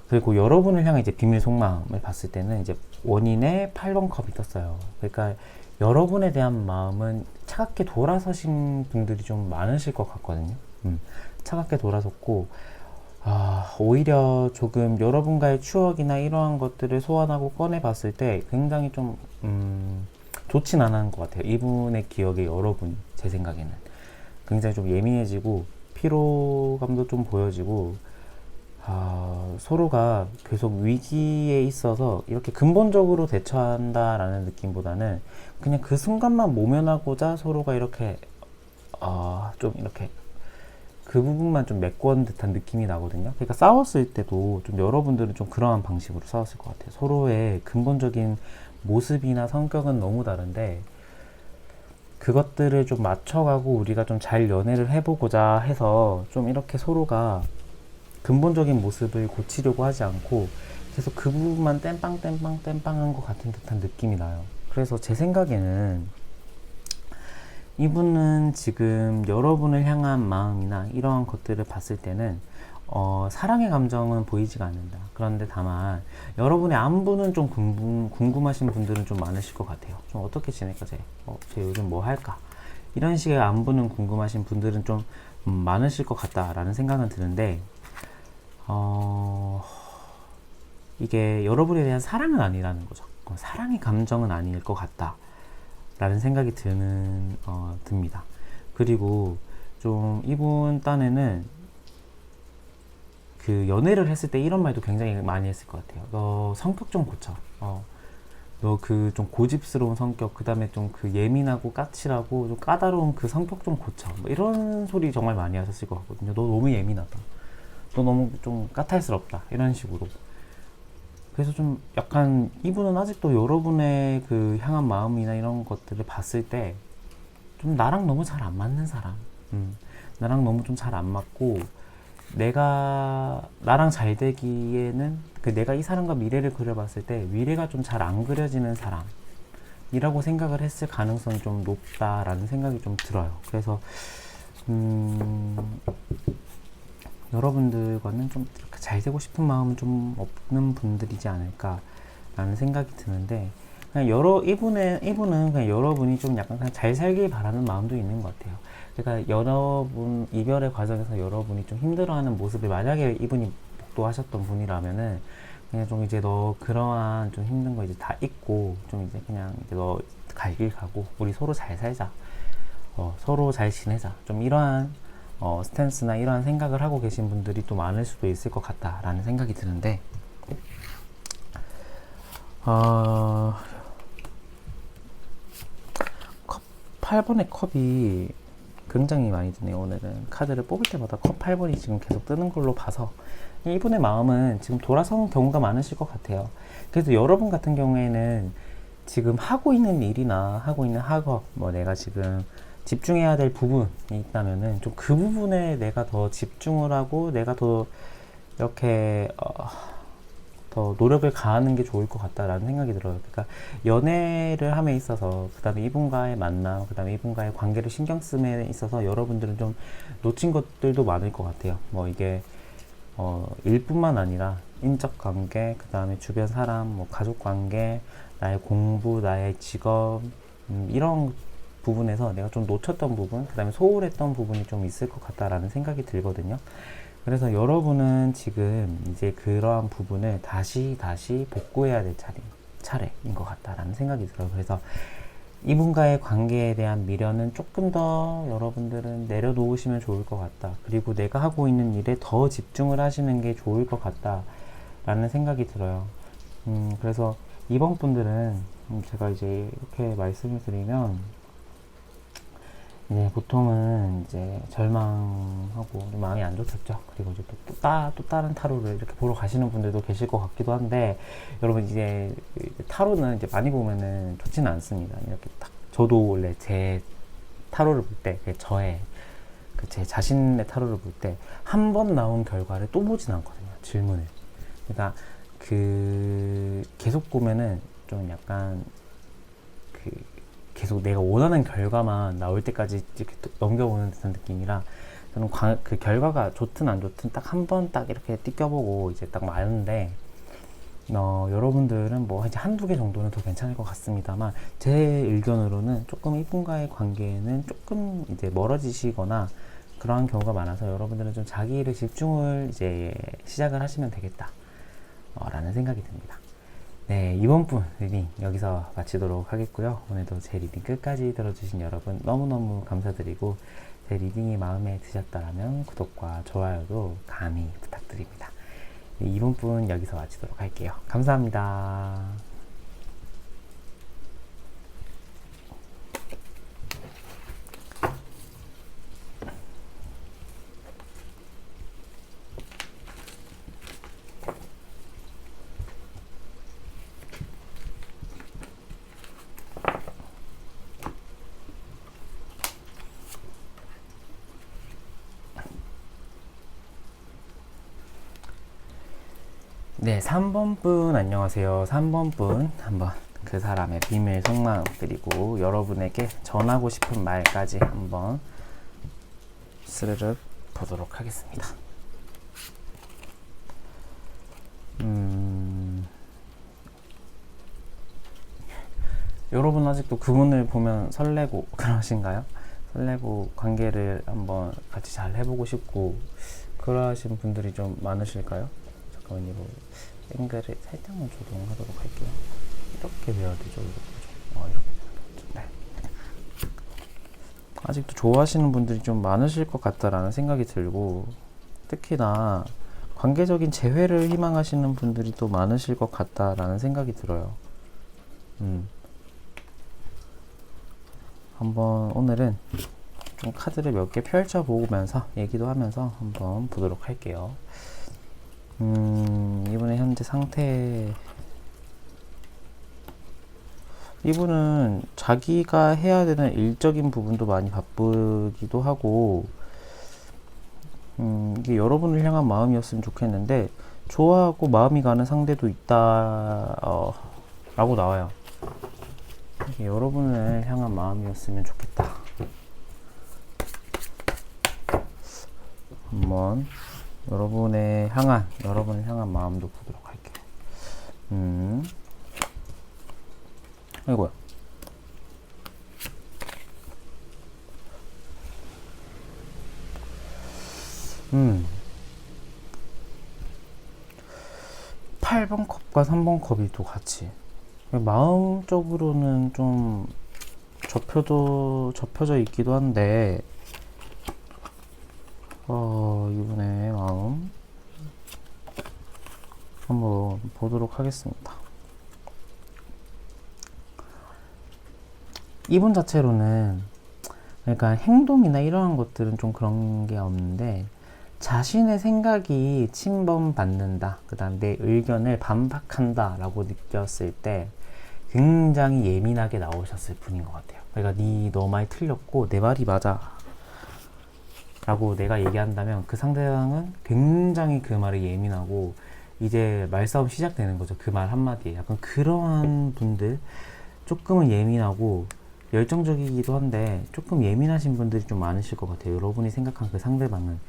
S1: 그리고 여러분을 향해 이제 비밀 속마음을 봤을 때는 이제 원인의 8번 컵이 떴어요. 그러니까 여러분에 대한 마음은 차갑게 돌아서신 분들이 좀 많으실 것 같거든요. 차갑게 돌아섰고, 오히려 조금 여러분과의 추억이나 이러한 것들을 소환하고 꺼내 봤을 때 굉장히 좀 좋진 않은 것 같아요. 이분의 기억에 여러분이, 제 생각에는 굉장히 좀 예민해지고 피로감도 좀 보여지고, 서로가 계속 위기에 있어서 이렇게 근본적으로 대처한다라는 느낌보다는 그냥 그 순간만 모면하고자 서로가 이렇게 좀 이렇게 그 부분만 좀 메꿔온 듯한 느낌이 나거든요. 그러니까 싸웠을 때도 좀 여러분들은 좀 그러한 방식으로 싸웠을 것 같아요. 서로의 근본적인 모습이나 성격은 너무 다른데 그것들을 좀 맞춰가고 우리가 좀 잘 연애를 해보고자 해서 좀 이렇게 서로가 근본적인 모습을 고치려고 하지 않고 계속 그 부분만 땜빵한 것 같은 듯한 느낌이 나요. 그래서 제 생각에는 이분은 지금 여러분을 향한 마음이나 이러한 것들을 봤을 때는 사랑의 감정은 보이지가 않는다. 그런데 다만 여러분의 안부는 좀 궁금하신 분들은 좀 많으실 것 같아요. 좀 어떻게 지낼까 쟤? 쟤 요즘 뭐 할까? 이런 식의 안부는 궁금하신 분들은 좀 많으실 것 같다라는 생각은 드는데 이게 여러분에 대한 사랑은 아니라는 거죠. 사랑의 감정은 아닐 것 같다 라는 생각이 듭니다. 그리고 좀 이분 딴에는 그 연애를 했을 때 이런 말도 굉장히 많이 했을 것 같아요. 너 성격 좀 고쳐. 너 그 좀 고집스러운 성격, 그 다음에 좀 그 예민하고 까칠하고 좀 까다로운 그 성격 좀 고쳐. 뭐 이런 소리 정말 많이 하셨을 것 같거든요. 너 너무 예민하다. 너 너무 좀 까탈스럽다. 이런 식으로. 그래서 좀 약간 이분은 아직도 여러분의 그 향한 마음이나 이런 것들을 봤을 때 좀 나랑 너무 잘 안 맞는 사람. 나랑 너무 좀 잘 안 맞고 내가 나랑 잘 되기에는 그 내가 이 사람과 미래를 그려봤을 때 미래가 좀 잘 안 그려지는 사람이라고 생각을 했을 가능성이 좀 높다라는 생각이 좀 들어요. 그래서 여러분들과는 좀 이렇게 잘 되고 싶은 마음은 좀 없는 분들이지 않을까라는 생각이 드는데 그냥 이분은 그냥 여러분이 좀 약간 그냥 잘 살길 바라는 마음도 있는 것 같아요. 그러니까 여러분 이별의 과정에서 여러분이 좀 힘들어하는 모습을 만약에 이분이 목도하셨던 분이라면은 그냥 좀 이제 너 그러한 좀 힘든 거 이제 다 잊고 좀 이제 그냥 이제 너 갈 길 가고 우리 서로 잘 살자. 서로 잘 지내자. 좀 이러한 스탠스나 이러한 생각을 하고 계신 분들이 또 많을 수도 있을 것 같다라는 생각이 드는데 8번의 컵이 굉장히 많이 드네요. 오늘은 카드를 뽑을 때마다 컵 8번이 지금 계속 뜨는 걸로 봐서 이분의 마음은 지금 돌아선 경우가 많으실 것 같아요. 그래서 여러분 같은 경우에는 지금 하고 있는 일이나 하고 있는 학업, 뭐 내가 지금 집중해야 될 부분이 있다면은 좀 그 부분에 내가 더 집중을 하고 내가 더 이렇게 더 노력을 가하는 게 좋을 것 같다라는 생각이 들어요. 그러니까 연애를 함에 있어서 그 다음에 이분과의 만남, 그 다음에 이분과의 관계를 신경 쓰에 있어서 여러분들은 좀 놓친 것들도 많을 것 같아요. 뭐 이게 일뿐만 아니라 인적 관계, 그 다음에 주변 사람, 뭐 가족 관계, 나의 공부, 나의 직업 이런 부분에서 내가 좀 놓쳤던 부분, 그 다음에 소홀했던 부분이 좀 있을 것 같다라는 생각이 들거든요. 그래서 여러분은 지금 이제 그러한 부분을 다시 복구해야 될 차례인 것 같다라는 생각이 들어요. 그래서 이분과의 관계에 대한 미련은 조금 더 여러분들은 내려놓으시면 좋을 것 같다. 그리고 내가 하고 있는 일에 더 집중을 하시는 게 좋을 것 같다라는 생각이 들어요. 그래서 이번 분들은 제가 이제 이렇게 말씀을 드리면 이제 보통은 이제 절망하고 마음이 안 좋겠죠. 그리고 이제 또 다른 타로를 이렇게 보러 가시는 분들도 계실 것 같기도 한데, 여러분 이제 타로는 이제 많이 보면은 좋지는 않습니다. 이렇게 딱 저도 원래 제 타로를 볼 때, 제 자신의 타로를 볼 때 한 번 나온 결과를 또 보진 않거든요. 질문을. 그러니까 계속 보면은 좀 약간 계속 내가 원하는 결과만 나올 때까지 이렇게 넘겨보는 듯한 느낌이라 저는 그 결과가 좋든 안 좋든 딱 한 번 딱 이렇게 띄껴보고 이제 딱 마는데 여러분들은 뭐 이제 한두 개 정도는 더 괜찮을 것 같습니다만 제 의견으로는 조금 이분과의 관계는 조금 이제 멀어지시거나 그러한 경우가 많아서 여러분들은 좀 자기 일에 집중을 이제 시작을 하시면 되겠다 라는 생각이 듭니다. 네, 이번 분 리딩 여기서 마치도록 하겠고요. 오늘도 제 리딩 끝까지 들어주신 여러분 너무너무 감사드리고 제 리딩이 마음에 드셨다면 구독과 좋아요도 감히 부탁드립니다. 이분분 여기서 마치도록 할게요. 감사합니다. 네, 3번 분 안녕하세요. 3번 분 한번 그 사람의 비밀 속마음 그리고 여러분에게 전하고 싶은 말까지 한번 스르륵 보도록 하겠습니다. 여러분 아직도 그분을 보면 설레고 그러신가요? 설레고 관계를 한번 같이 잘 해보고 싶고 그러신 분들이 좀 많으실까요? 잠깐만요. 이거 앵글을 살짝만 조정하도록 할게요. 이렇게 돼야 되죠. 이렇게 되는 거죠. 네. 아직도 좋아하시는 분들이 좀 많으실 것 같다라는 생각이 들고 특히나 관계적인 재회를 희망하시는 분들이 또 많으실 것 같다라는 생각이 들어요. 한번 오늘은 좀 카드를 몇 개 펼쳐보면서 얘기도 하면서 한번 보도록 할게요. 이분의 현재 상태, 이분은 자기가 해야 되는 일적인 부분도 많이 바쁘기도 하고 이게 여러분을 향한 마음이었으면 좋겠는데 좋아하고 마음이 가는 상대도 있다 라고 나와요. 이게 여러분을 향한 마음이었으면 좋겠다. 한번 여러분을 향한 마음도 보도록 할게요. 아이고야. 음. 8번 컵과 3번 컵이 또 같이. 마음적으로는 좀 접혀져 있기도 한데, 이분의 마음 한번 보도록 하겠습니다. 이분 자체로는 그러니까 행동이나 이러한 것들은 좀 그런 게 없는데 자신의 생각이 침범받는다, 그 다음 내 의견을 반박한다 라고 느꼈을 때 굉장히 예민하게 나오셨을 분인 것 같아요. 그러니까 너 말이 틀렸고 내 말이 맞아 라고 내가 얘기한다면 그 상대방은 굉장히 그 말에 예민하고 이제 말싸움 시작되는 거죠. 그 말 한마디에. 약간 그러한 분들, 조금은 예민하고 열정적이기도 한데 조금 예민하신 분들이 좀 많으실 것 같아요. 여러분이 생각한 그 상대방은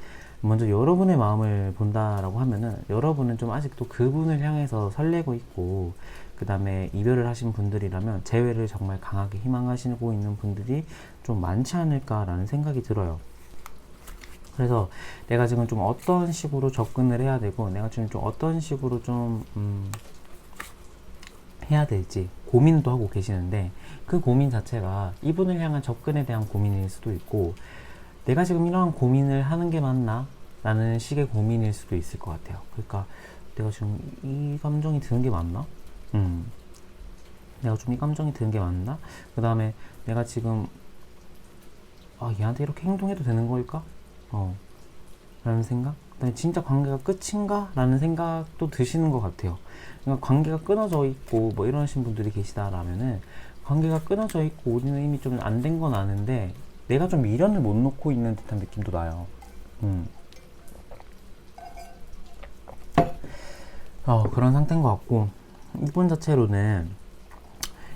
S1: 먼저 여러분의 마음을 본다라고 하면은 여러분은 좀 아직도 그분을 향해서 설레고 있고, 그 다음에 이별을 하신 분들이라면 재회를 정말 강하게 희망하시고 있는 분들이 좀 많지 않을까라는 생각이 들어요. 그래서 내가 지금 좀 어떤 식으로 접근을 해야 되고 내가 지금 좀 어떤 식으로 좀 해야 될지 고민도 하고 계시는데, 그 고민 자체가 이분을 향한 접근에 대한 고민일 수도 있고 내가 지금 이러한 고민을 하는 게 맞나? 라는 식의 고민일 수도 있을 것 같아요. 그러니까 내가 지금 이 감정이 드는 게 맞나? 내가 좀 이 감정이 드는 게 맞나? 그 다음에 내가 지금 얘한테 이렇게 행동해도 되는 걸까? 라는 생각? 그다음에 진짜 관계가 끝인가? 라는 생각도 드시는 것 같아요. 그러니까 관계가 끊어져 있고 뭐 이러신 분들이 계시다라면은 관계가 끊어져 있고 우리는 이미 좀 안 된 건 아는데 내가 좀 미련을 못 놓고 있는 듯한 느낌도 나요. 그런 상태인 것 같고, 이분 자체로는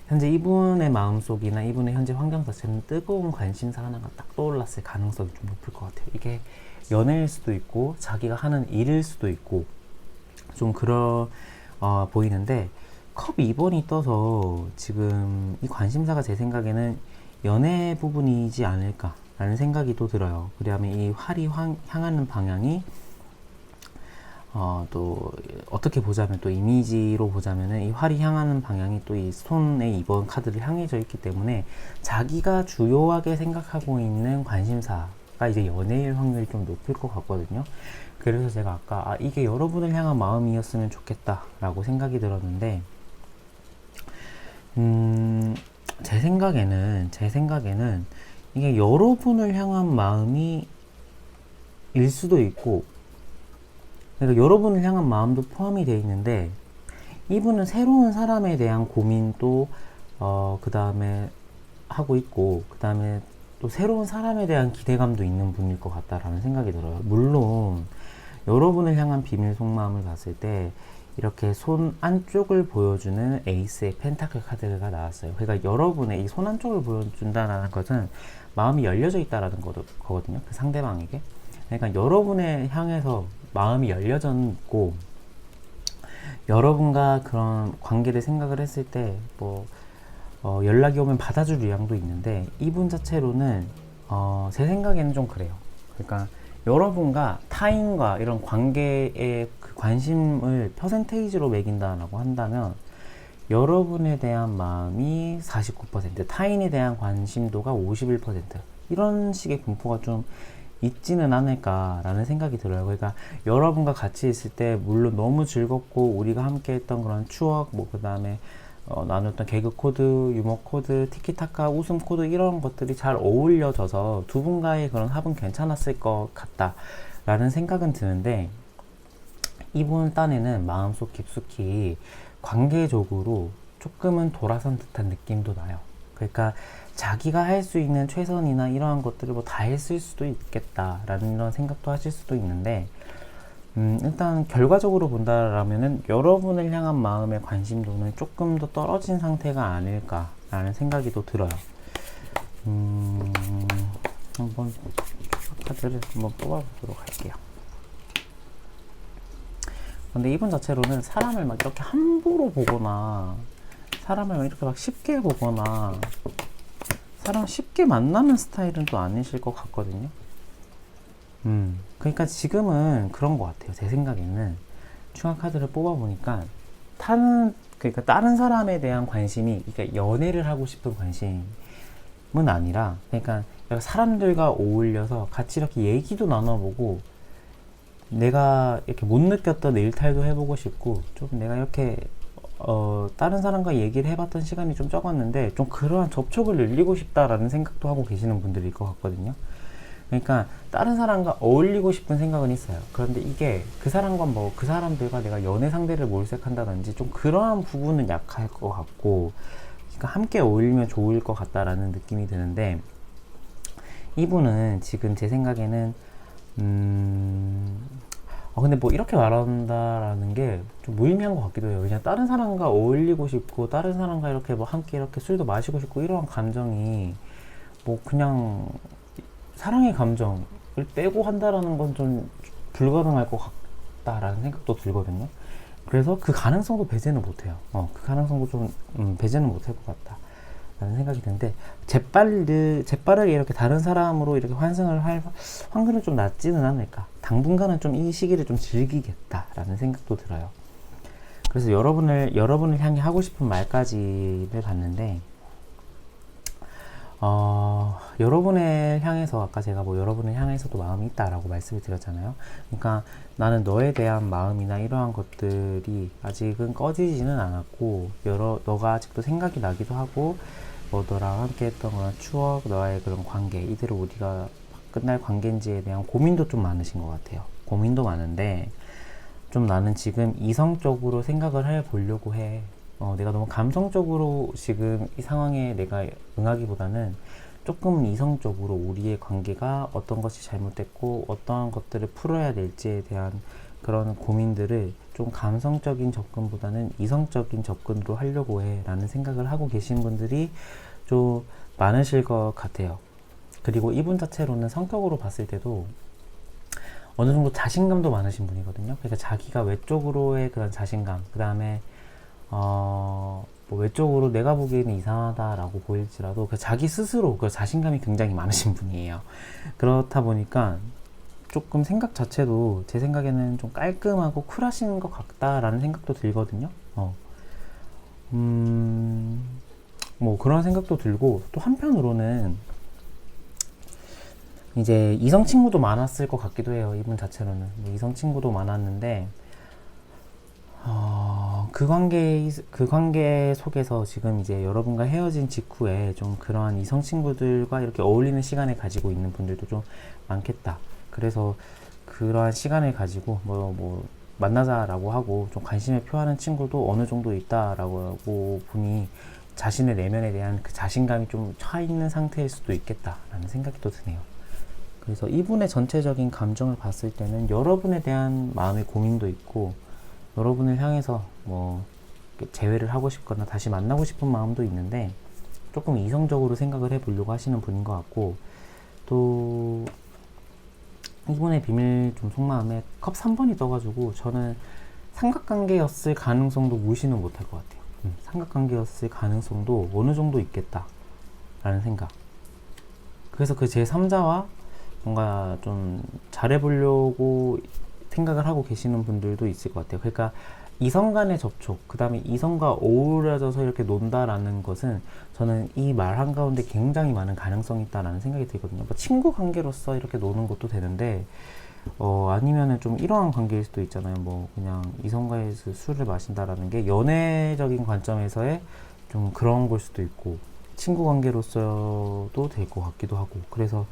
S1: 현재 이분의 마음속이나 이분의 현재 환경 자체는 뜨거운 관심사 하나가 딱 떠올랐을 가능성이 좀 높을 것 같아요. 이게 연애일 수도 있고 자기가 하는 일일 수도 있고 좀 보이는데, 컵 2번이 떠서 지금 이 관심사가 제 생각에는 연애 부분이지 않을까 라는 생각이 또 들어요. 그러면 이 활이 향하는 방향이 또 어떻게 보자면 또 이미지로 보자면은 이 활이 향하는 방향이 또 이 스톤의 2번 카드를 향해져 있기 때문에 자기가 주요하게 생각하고 있는 관심사 이제 연애일 확률이 좀 높을 것 같거든요. 그래서 제가 아까 이게 여러분을 향한 마음이었으면 좋겠다라고 생각이 들었는데, 제 생각에는 이게 여러분을 향한 마음이 일 수도 있고, 그러니까 여러분을 향한 마음도 포함이 되어 있는데, 이분은 새로운 사람에 대한 고민도 그 다음에 하고 있고, 그 다음에 또 새로운 사람에 대한 기대감도 있는 분일 것 같다라는 생각이 들어요. 물론 여러분을 향한 비밀 속마음을 봤을 때 이렇게 손 안쪽을 보여주는 에이스의 펜타클 카드가 나왔어요. 그러니까 여러분의 이 손 안쪽을 보여준다는 것은 마음이 열려져 있다라는 거거든요. 그 상대방에게. 그러니까 여러분을 향해서 마음이 열려져 있고, 여러분과 그런 관계를 생각을 했을 때 연락이 오면 받아줄 의향도 있는데, 이분 자체로는 제 생각에는 좀 그래요. 그러니까 여러분과 타인과 이런 관계에 그 관심을 퍼센테이지로 매긴다라고 한다면, 여러분에 대한 마음이 49%, 타인에 대한 관심도가 51%, 이런 식의 분포가 좀 있지는 않을까라는 생각이 들어요. 그러니까 여러분과 같이 있을 때 물론 너무 즐겁고 우리가 함께 했던 그런 추억, 그 다음에 나눴던 개그 코드, 유머 코드, 티키타카, 웃음 코드, 이런 것들이 잘 어울려져서 두 분과의 그런 합은 괜찮았을 것 같다라는 생각은 드는데, 이분 딴에는 마음속 깊숙이 관계적으로 조금은 돌아선 듯한 느낌도 나요. 그러니까 자기가 할 수 있는 최선이나 이러한 것들을 다 했을 수도 있겠다라는 이런 생각도 하실 수도 있는데, 일단 결과적으로 본다라면은 여러분을 향한 마음의 관심도는 조금 더 떨어진 상태가 아닐까라는 생각이 또 들어요. 한번 카드를 한번 뽑아보도록 할게요. 근데 이분 자체로는 사람을 막 이렇게 함부로 보거나, 사람을 막 이렇게 막 쉽게 보거나, 사람 쉽게 만나는 스타일은 또 아니실 것 같거든요. 그러니까 지금은 그런 것 같아요. 제 생각에는 충화 카드를 뽑아보니까 그러니까 다른 사람에 대한 관심이, 그러니까 연애를 하고 싶은 관심은 아니라, 그러니까 사람들과 어울려서 같이 이렇게 얘기도 나눠보고, 내가 이렇게 못 느꼈던 일탈도 해보고 싶고, 좀 내가 이렇게 다른 사람과 얘기를 해봤던 시간이 좀 적었는데 좀 그러한 접촉을 늘리고 싶다라는 생각도 하고 계시는 분들일 것 같거든요. 그러니까 다른 사람과 어울리고 싶은 생각은 있어요. 그런데 이게 그 사람과 그 사람들과 내가 연애 상대를 몰색한다든지 좀 그러한 부분은 약할 것 같고, 그러니까 함께 어울리면 좋을 것 같다라는 느낌이 드는데, 이분은 지금 제 생각에는 근데 이렇게 말한다라는 게 좀 무의미한 것 같기도 해요. 그냥 다른 사람과 어울리고 싶고, 다른 사람과 이렇게 함께 이렇게 술도 마시고 싶고, 이러한 감정이 그냥 사랑의 감정을 빼고 한다라는 건 좀 불가능할 것 같다라는 생각도 들거든요. 그래서 그 가능성도 배제는 못해요. 그 가능성도 좀 배제는 못할 것 같다 라는 생각이 드는데, 재빠르게 이렇게 다른 사람으로 이렇게 환승을 할 확률은 좀 낮지는 않을까. 당분간은 좀 이 시기를 좀 즐기겠다라는 생각도 들어요. 그래서 여러분을 향해 하고 싶은 말까지를 봤는데, 여러분을 향해서, 아까 제가 여러분을 향해서도 마음이 있다라고 말씀을 드렸잖아요. 그러니까 나는 너에 대한 마음이나 이러한 것들이 아직은 꺼지지는 않았고, 너가 아직도 생각이 나기도 하고, 너랑 함께 했던 그런 추억, 너와의 그런 관계, 이대로 우리가 끝날 관계인지에 대한 고민도 좀 많으신 것 같아요. 고민도 많은데, 좀 나는 지금 이성적으로 생각을 해보려고 해. 내가 너무 감성적으로 지금 이 상황에 내가 응하기보다는 조금 이성적으로 우리의 관계가 어떤 것이 잘못됐고 어떠한 것들을 풀어야 될지에 대한 그런 고민들을 좀 감성적인 접근보다는 이성적인 접근으로 하려고 해 라는 생각을 하고 계신 분들이 좀 많으실 것 같아요. 그리고 이분 자체로는 성격으로 봤을 때도 어느 정도 자신감도 많으신 분이거든요. 그러니까 자기가 외적으로의 그런 자신감, 그 다음에 외적으로 내가 보기에는 이상하다라고 보일지라도 그 자기 스스로 그 자신감이 굉장히 많으신 분이에요. 그렇다 보니까 조금 생각 자체도 제 생각에는 좀 깔끔하고 쿨하신 것 같다라는 생각도 들거든요. 그런 생각도 들고, 또 한편으로는 이제 이성 친구도 많았을 것 같기도 해요. 이분 자체로는 이성 친구도 많았는데 그 관계 속에서 지금 이제 여러분과 헤어진 직후에 좀 그러한 이성 친구들과 이렇게 어울리는 시간을 가지고 있는 분들도 좀 많겠다. 그래서 그러한 시간을 가지고 만나자라고 하고 좀 관심을 표하는 친구도 어느 정도 있다라고 보니 자신의 내면에 대한 그 자신감이 좀 차 있는 상태일 수도 있겠다라는 생각이 또 드네요. 그래서 이분의 전체적인 감정을 봤을 때는 여러분에 대한 마음의 고민도 있고 여러분을 향해서 재회를 하고 싶거나 다시 만나고 싶은 마음도 있는데 조금 이성적으로 생각을 해보려고 하시는 분인 것 같고, 또 이분의 비밀 좀 속마음에 컵 3번이 떠가지고 저는 삼각관계였을 가능성도 무시는 못할 것 같아요. 삼각관계였을 가능성도 어느 정도 있겠다라는 생각. 그래서 그 제3자와 뭔가 좀 잘해보려고 생각을 하고 계시는 분들도 있을 것 같아요. 그러니까 이성 간의 접촉, 그 다음에 이성과 어우러져서 이렇게 논다라는 것은 저는 이 말 한가운데 굉장히 많은 가능성이 있다라는 생각이 들거든요. 친구 관계로서 이렇게 노는 것도 되는데, 아니면은 좀 이러한 관계일 수도 있잖아요. 그냥 이성과에서 술을 마신다라는 게 연애적인 관점에서의 좀 그런 걸 수도 있고, 친구 관계로서도 될 것 같기도 하고, 그래서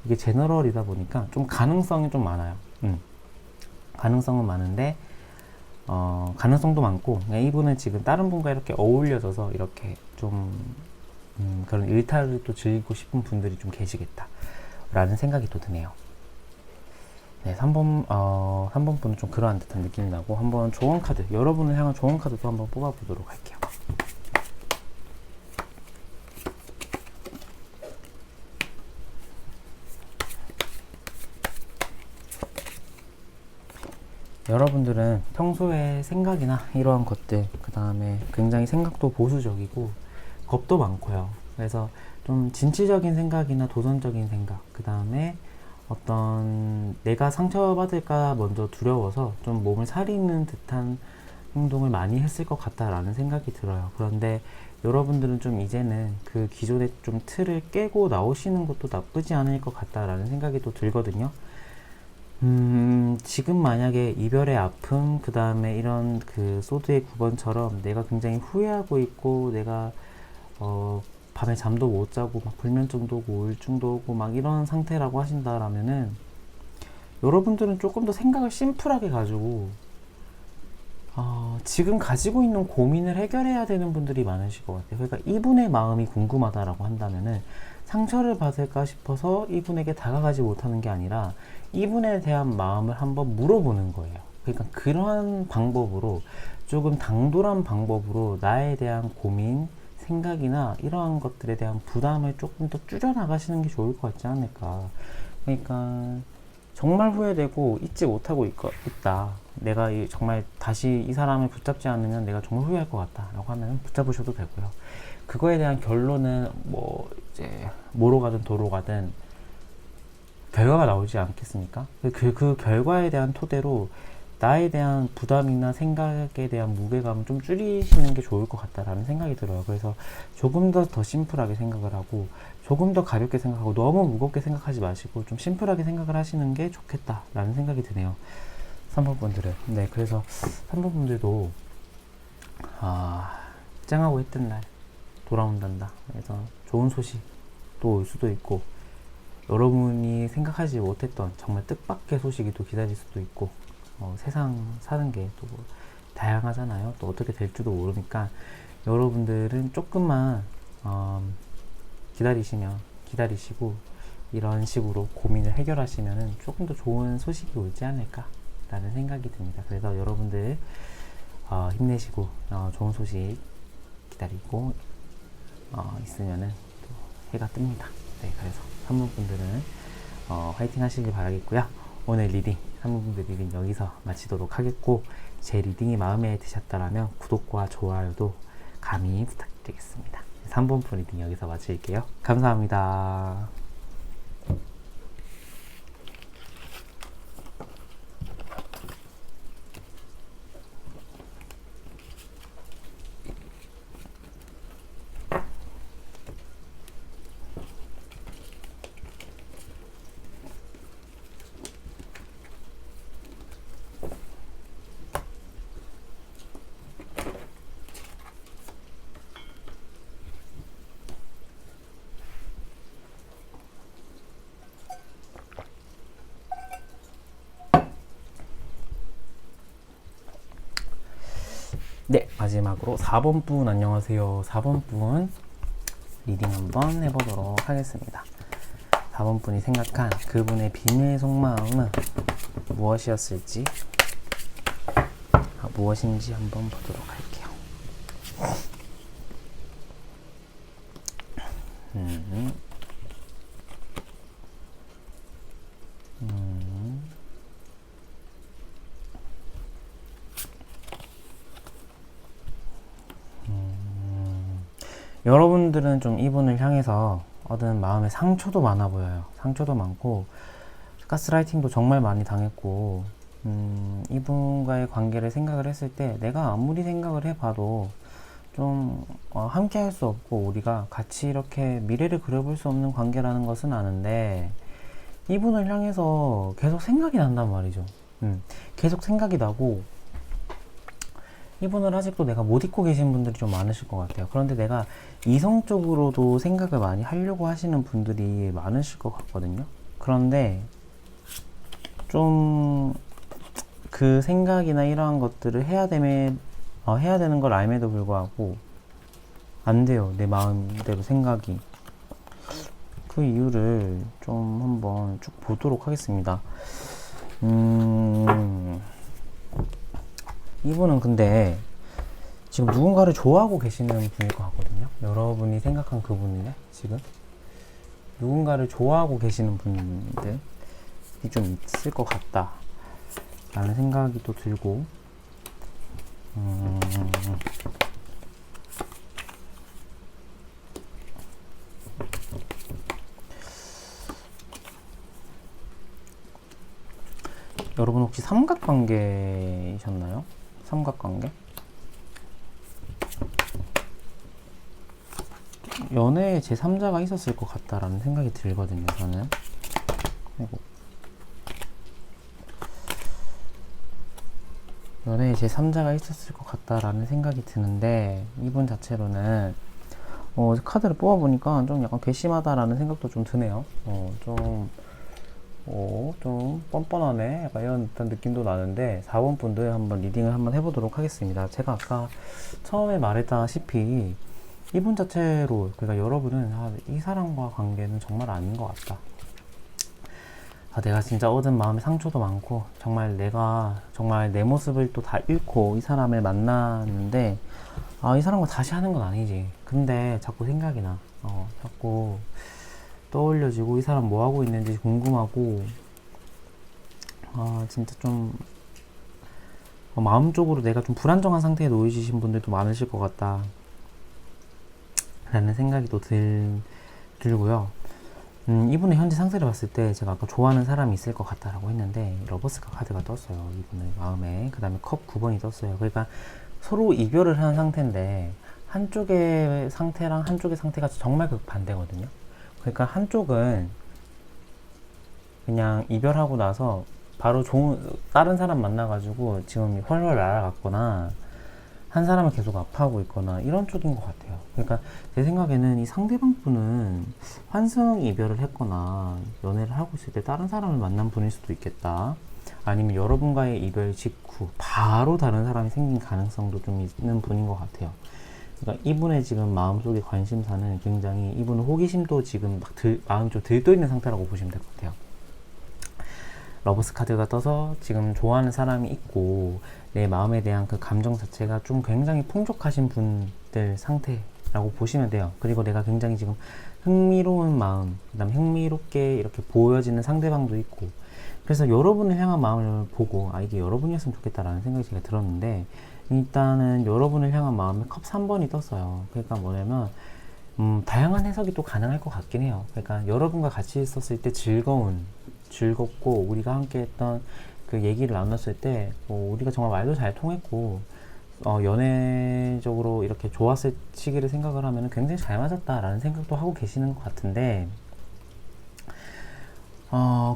S1: 이게 제너럴이다 보니까 좀 가능성이 좀 많아요. 가능성은 많은데, 가능성도 많고, 이분은 지금 다른 분과 이렇게 어울려져서 이렇게 좀, 그런 일탈을 또 즐기고 싶은 분들이 좀 계시겠다. 라는 생각이 또 드네요. 네, 3번 분은 좀 그러한 듯한 느낌이 나고, 한번 조언 카드, 여러분을 향한 조언 카드도 한번 뽑아보도록 할게요. 여러분들은 평소에 생각이나 이러한 것들, 그 다음에 굉장히 생각도 보수적이고 겁도 많고요. 그래서 좀 진취적인 생각이나 도전적인 생각, 그 다음에 어떤 내가 상처받을까 먼저 두려워서 좀 몸을 사리는 듯한 행동을 많이 했을 것 같다라는 생각이 들어요. 그런데 여러분들은 좀 이제는 그 기존의 좀 틀을 깨고 나오시는 것도 나쁘지 않을 것 같다라는 생각이 또 들거든요. 지금 만약에 이별의 아픔, 그 다음에 이런 그 소드의 9번처럼 내가 굉장히 후회하고 있고, 내가, 밤에 잠도 못 자고, 막 불면증도 오고, 우울증도 오고, 막 이런 상태라고 하신다라면은, 여러분들은 조금 더 생각을 심플하게 가지고, 지금 가지고 있는 고민을 해결해야 되는 분들이 많으실 것 같아요. 그러니까 이분의 마음이 궁금하다라고 한다면은, 상처를 받을까 싶어서 이분에게 다가가지 못하는 게 아니라 이분에 대한 마음을 한번 물어보는 거예요. 그러니까 그러한 방법으로, 조금 당돌한 방법으로 나에 대한 고민, 생각이나 이러한 것들에 대한 부담을 조금 더 줄여나가시는 게 좋을 것 같지 않을까. 그러니까 정말 후회되고 잊지 못하고 있다. 내가 정말 다시 이 사람을 붙잡지 않으면 내가 정말 후회할 것 같다 라고 하면 붙잡으셔도 되고요. 그거에 대한 결론은 이제 뭐로 가든 도로 가든 결과가 나오지 않겠습니까? 그 결과에 대한 토대로 나에 대한 부담이나 생각에 대한 무게감을 좀 줄이시는 게 좋을 것 같다라는 생각이 들어요. 그래서 조금 더 심플하게 생각을 하고, 조금 더 가볍게 생각하고, 너무 무겁게 생각하지 마시고 좀 심플하게 생각을 하시는 게 좋겠다라는 생각이 드네요. 3번 분들은. 네, 그래서 3번 분들도 쨍하고 했던 날 돌아온단다. 그래서 좋은 소식 또 올 수도 있고, 여러분이 생각하지 못했던 정말 뜻밖의 소식이 또 기다릴 수도 있고, 세상 사는 게 또 다양하잖아요. 또 어떻게 될지도 모르니까 여러분들은 조금만 기다리시고 이런 식으로 고민을 해결하시면은 조금 더 좋은 소식이 오지 않을까라는 생각이 듭니다. 그래서 여러분들 힘내시고 좋은 소식 기다리고 있으면은 또 해가 뜹니다. 네, 그래서 3번 분들은 화이팅 하시길 바라겠고요. 오늘 리딩, 3번 분들 리딩 여기서 마치도록 하겠고, 제 리딩이 마음에 드셨다라면 구독과 좋아요도 감히 부탁드리겠습니다. 3번 분 리딩 여기서 마칠게요. 감사합니다. 네, 마지막으로 4번 분 안녕하세요. 4번 분 리딩 한번 해보도록 하겠습니다. 4번 분이 생각한 그분의 비밀 속마음은 무엇이었을지, 무엇인지 한번 보도록 할게요. 여러분들은 좀 이분을 향해서 얻은 마음의 상처도 많아 보여요. 상처도 많고 가스라이팅도 정말 많이 당했고 이분과의 관계를 생각을 했을 때 내가 아무리 생각을 해봐도 좀 함께 할 수 없고 우리가 같이 이렇게 미래를 그려볼 수 없는 관계라는 것은 아는데 이분을 향해서 계속 생각이 난단 말이죠. 계속 생각이 나고 이분을 아직도 내가 못 잊고 계신 분들이 좀 많으실 것 같아요. 그런데 내가 이성적으로도 생각을 많이 하려고 하시는 분들이 많으실 것 같거든요. 그런데 좀 그 생각이나 이러한 것들을 해야 되는 걸 알매도 불구하고 안 돼요. 내 마음대로 생각이. 그 이유를 좀 한번 쭉 보도록 하겠습니다. 이분은 근데 지금 누군가를 좋아하고 계시는 분일 것 같거든요. 여러분이 생각한 그분인데 지금 누군가를 좋아하고 계시는 분들이 좀 있을 것 같다 라는 생각이 또 들고 여러분 혹시 삼각관계이셨나요? 삼각관계? 연애에 제3자가 있었을 것 같다라는 생각이 들거든요, 저는. 아이고. 연애에 제3자가 있었을 것 같다라는 생각이 드는데, 이분 자체로는, 카드를 뽑아보니까 좀 약간 괘씸하다라는 생각도 좀 드네요. 좀 뻔뻔하네. 약간 이런 느낌도 나는데, 4번 분들 한번 리딩을 한번 해보도록 하겠습니다. 제가 아까 처음에 말했다시피, 이분 자체로, 그러니까 여러분은 이 사람과 관계는 정말 아닌 것 같다. 내가 진짜 얻은 마음의 상처도 많고 정말 내가 정말 내 모습을 또 다 잃고 이 사람을 만났는데 이 사람과 다시 하는 건 아니지. 근데 자꾸 생각이 나. 자꾸 떠올려지고 이 사람 뭐 하고 있는지 궁금하고 진짜 좀 마음적으로 내가 좀 불안정한 상태에 놓이신 분들도 많으실 것 같다 라는 생각이 또 들고요. 이분의 현재 상태를 봤을 때 제가 아까 좋아하는 사람이 있을 것 같다라고 했는데 러버스카 카드가 떴어요. 이분의 마음에. 그 다음에 컵 9번이 떴어요. 그러니까 서로 이별을 한 상태인데 한쪽의 상태랑 한쪽의 상태가 정말 극반대거든요. 그러니까 한쪽은 그냥 이별하고 나서 바로 다른 사람 만나가지고 지금 훨훨 날아갔거나 한 사람을 계속 아파하고 있거나 이런 쪽인 것 같아요. 그러니까 제 생각에는 이 상대방 분은 환승 이별을 했거나 연애를 하고 있을 때 다른 사람을 만난 분일 수도 있겠다. 아니면 여러분과의 이별 직후 바로 다른 사람이 생긴 가능성도 좀 있는 분인 것 같아요. 그러니까 이분의 지금 마음속의 관심사는 굉장히 이분은 호기심도 지금 마음이 좀 들떠 있는 상태라고 보시면 될 것 같아요. 러버스 카드가 떠서 지금 좋아하는 사람이 있고 내 마음에 대한 그 감정 자체가 좀 굉장히 풍족하신 분들 상태라고 보시면 돼요. 그리고 내가 굉장히 지금 흥미로운 마음, 그 다음에 흥미롭게 이렇게 보여지는 상대방도 있고 그래서 여러분을 향한 마음을 보고 이게 여러분이었으면 좋겠다라는 생각이 제가 들었는데 일단은 여러분을 향한 마음에 컵 3번이 떴어요. 그러니까 뭐냐면 다양한 해석이 또 가능할 것 같긴 해요. 그러니까 여러분과 같이 있었을 때 즐겁고 우리가 함께 했던 그 얘기를 나눴을 때 우리가 정말 말도 잘 통했고 연애적으로 이렇게 좋았을 시기를 생각을 하면 굉장히 잘 맞았다라는 생각도 하고 계시는 것 같은데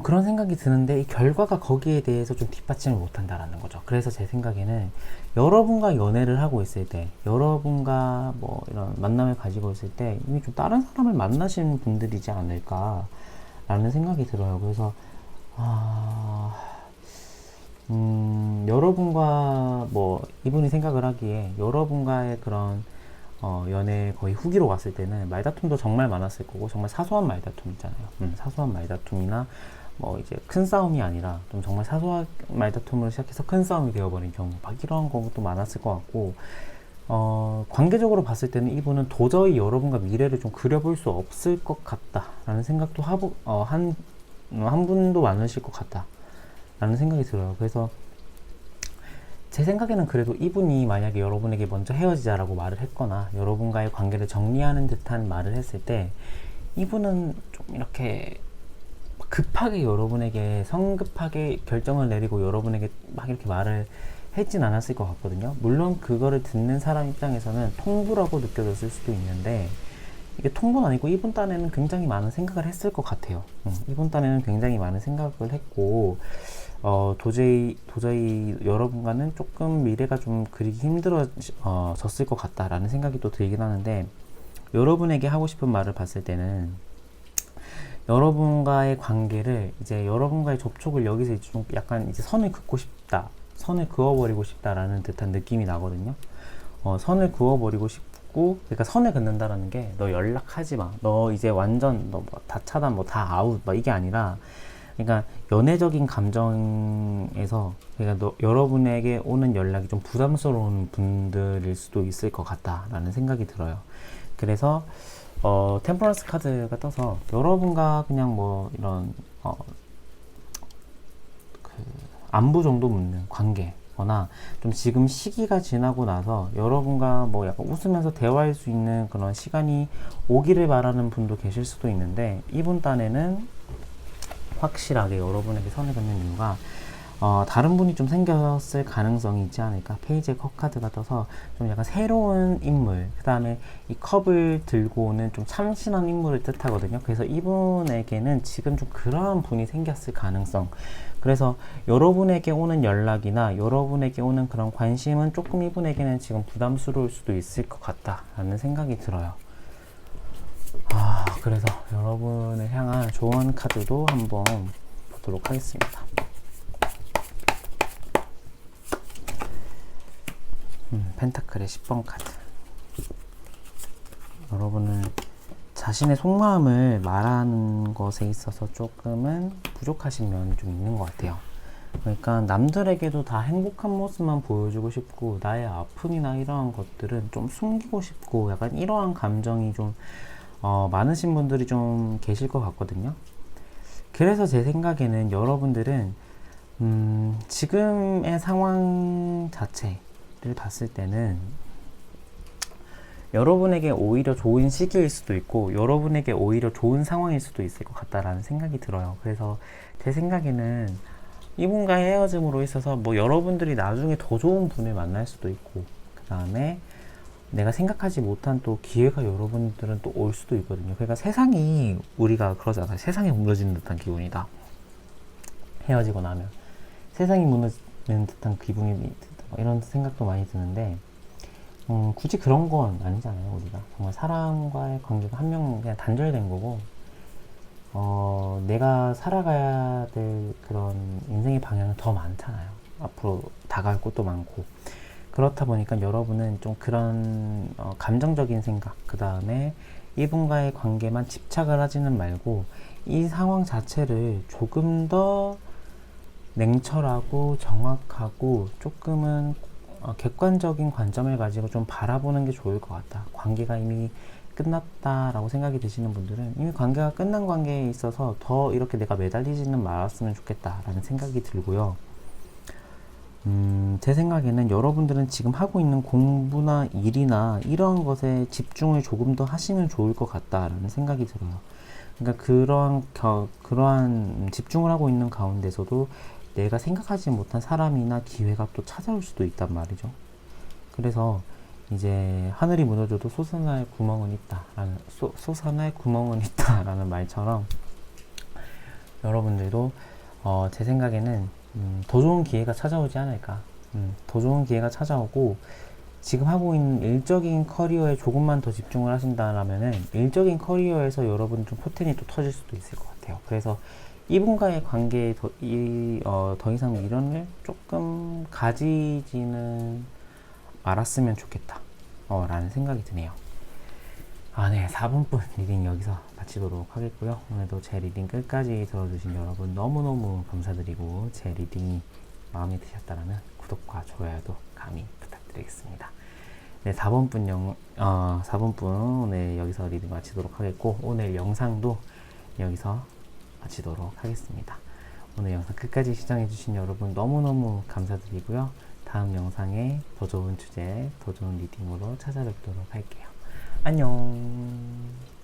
S1: 그런 생각이 드는데 이 결과가 거기에 대해서 좀 뒷받침을 못한다라는 거죠. 그래서 제 생각에는 여러분과 연애를 하고 있을 때 여러분과 뭐 이런 만남을 가지고 있을 때 이미 좀 다른 사람을 만나시는 분들이지 않을까 라는 생각이 들어요. 그래서 여러분과 뭐 이분이 생각을 하기에 여러분과의 그런 연애 거의 후기로 갔을 때는 말다툼도 정말 많았을 거고 정말 사소한 말다툼 있잖아요. 사소한 말다툼이나 뭐 이제 큰 싸움이 아니라 좀 정말 사소한 말다툼으로 시작해서 큰 싸움이 되어버린 경우 막 이런 것도 많았을 것 같고 관계적으로 봤을 때는 이분은 도저히 여러분과 미래를 좀 그려볼 수 없을 것 같다라는 생각도 한 분도 많으실 것 같다라는 생각이 들어요. 그래서 제 생각에는 그래도 이분이 만약에 여러분에게 먼저 헤어지자라고 말을 했거나 여러분과의 관계를 정리하는 듯한 말을 했을 때 이분은 좀 이렇게 급하게 여러분에게 성급하게 결정을 내리고 여러분에게 막 이렇게 말을 했진 않았을 것 같거든요. 물론 그거를 듣는 사람 입장에서는 통보라고 느껴졌을 수도 있는데 이게 통보는 아니고 이분 딴에는 굉장히 많은 생각을 했을 것 같아요. 이분 딴에는 굉장히 많은 생각을 했고 도저히 여러분과는 조금 미래가 좀 그리기 힘들어졌을 것 같다라는 생각이 또 들긴 하는데 여러분에게 하고 싶은 말을 봤을 때는 여러분과의 관계를 이제 여러분과의 접촉을 여기서 이제 좀 약간 이제 선을 긋고 싶다, 선을 그어버리고 싶다라는 듯한 느낌이 나거든요. 선을 그어버리고 싶고, 그러니까 선을 긋는다라는 게 너 연락하지 마, 너 이제 완전 너 뭐 다 차단, 뭐 다 아웃, 막 이게 아니라, 그러니까 연애적인 감정에서 그러니까 여러분에게 오는 연락이 좀 부담스러운 분들일 수도 있을 것 같다라는 생각이 들어요. 그래서 템퍼런스 카드가 떠서 여러분과 그냥 뭐 이런 그 안부 정도 묻는 관계거나 좀 지금 시기가 지나고 나서 여러분과 뭐 약간 웃으면서 대화할 수 있는 그런 시간이 오기를 바라는 분도 계실 수도 있는데 이분 딴에는 확실하게 여러분에게 선을 긋는 이유가 다른 분이 좀 생겼을 가능성이 있지 않을까. 페이지의 컵 카드가 떠서 좀 약간 새로운 인물, 그 다음에 이 컵을 들고 오는 좀 참신한 인물을 뜻하거든요. 그래서 이분에게는 지금 좀 그러한 분이 생겼을 가능성. 그래서 여러분에게 오는 연락이나 여러분에게 오는 그런 관심은 조금 이분에게는 지금 부담스러울 수도 있을 것 같다라는 생각이 들어요. 그래서 여러분을 향한 조언 카드도 한번 보도록 하겠습니다. 펜타클의 10번 카드. 여러분은 자신의 속마음을 말하는 것에 있어서 조금은 부족하신 면이 좀 있는 것 같아요. 그러니까 남들에게도 다 행복한 모습만 보여주고 싶고 나의 아픔이나 이러한 것들은 좀 숨기고 싶고 약간 이러한 감정이 좀 많으신 분들이 좀 계실 것 같거든요. 그래서 제 생각에는 여러분들은 지금의 상황 자체를 봤을 때는 여러분에게 오히려 좋은 시기일 수도 있고 여러분에게 오히려 좋은 상황일 수도 있을 것 같다라는 생각이 들어요. 그래서 제 생각에는 이분과의 헤어짐으로 있어서 뭐 여러분들이 나중에 더 좋은 분을 만날 수도 있고 그 다음에 내가 생각하지 못한 또 기회가 여러분들은 또 올 수도 있거든요. 그러니까 세상이 우리가 그러잖아요. 세상이 무너지는 듯한 기분이다. 헤어지고 나면 세상이 무너지는 듯한 기분이 이런 생각도 많이 드는데 굳이 그런 건 아니잖아요. 우리가 정말 사람과의 관계가 한 명은 그냥 단절된 거고 내가 살아가야 될 그런 인생의 방향은 더 많잖아요. 앞으로 다가갈 곳도 많고 그렇다 보니까 여러분은 좀 그런 감정적인 생각 그 다음에 이분과의 관계만 집착을 하지는 말고 이 상황 자체를 조금 더 냉철하고 정확하고 조금은 객관적인 관점을 가지고 좀 바라보는 게 좋을 것 같다. 관계가 이미 끝났다라고 생각이 드시는 분들은 이미 관계가 끝난 관계에 있어서 더 이렇게 내가 매달리지는 말았으면 좋겠다라는 생각이 들고요. 제 생각에는 여러분들은 지금 하고 있는 공부나 일이나 이러한 것에 집중을 조금 더 하시면 좋을 것 같다라는 생각이 들어요. 그러니까 그러한 집중을 하고 있는 가운데서도 내가 생각하지 못한 사람이나 기회가 또 찾아올 수도 있단 말이죠. 그래서 이제 하늘이 무너져도 솟아날 구멍은 있다라는 솟아날 구멍은 있다라는 말처럼 여러분들도 제 생각에는 더 좋은 기회가 찾아오지 않을까. 더 좋은 기회가 찾아오고 지금 하고 있는 일적인 커리어에 조금만 더 집중을 하신다라면은 일적인 커리어에서 여러분 좀 포텐이 또 터질 수도 있을 것 같아요. 그래서 이분과의 관계에 더 이상 미련을 조금 가지지는 말았으면 좋겠다. 라는 생각이 드네요. 네. 4분분 리딩 여기서 마치도록 하겠고요. 오늘도 제 리딩 끝까지 들어주신 여러분 너무너무 감사드리고, 제 리딩이 마음에 드셨다면 구독과 좋아요도 감히 부탁드리겠습니다. 네, 4분분 오늘 여기서 리딩 마치도록 하겠고, 오늘 영상도 여기서 마치도록 하겠습니다. 오늘 영상 끝까지 시청해주신 여러분 너무너무 감사드리고요. 다음 영상에 더 좋은 주제, 더 좋은 리딩으로 찾아뵙도록 할게요. 안녕.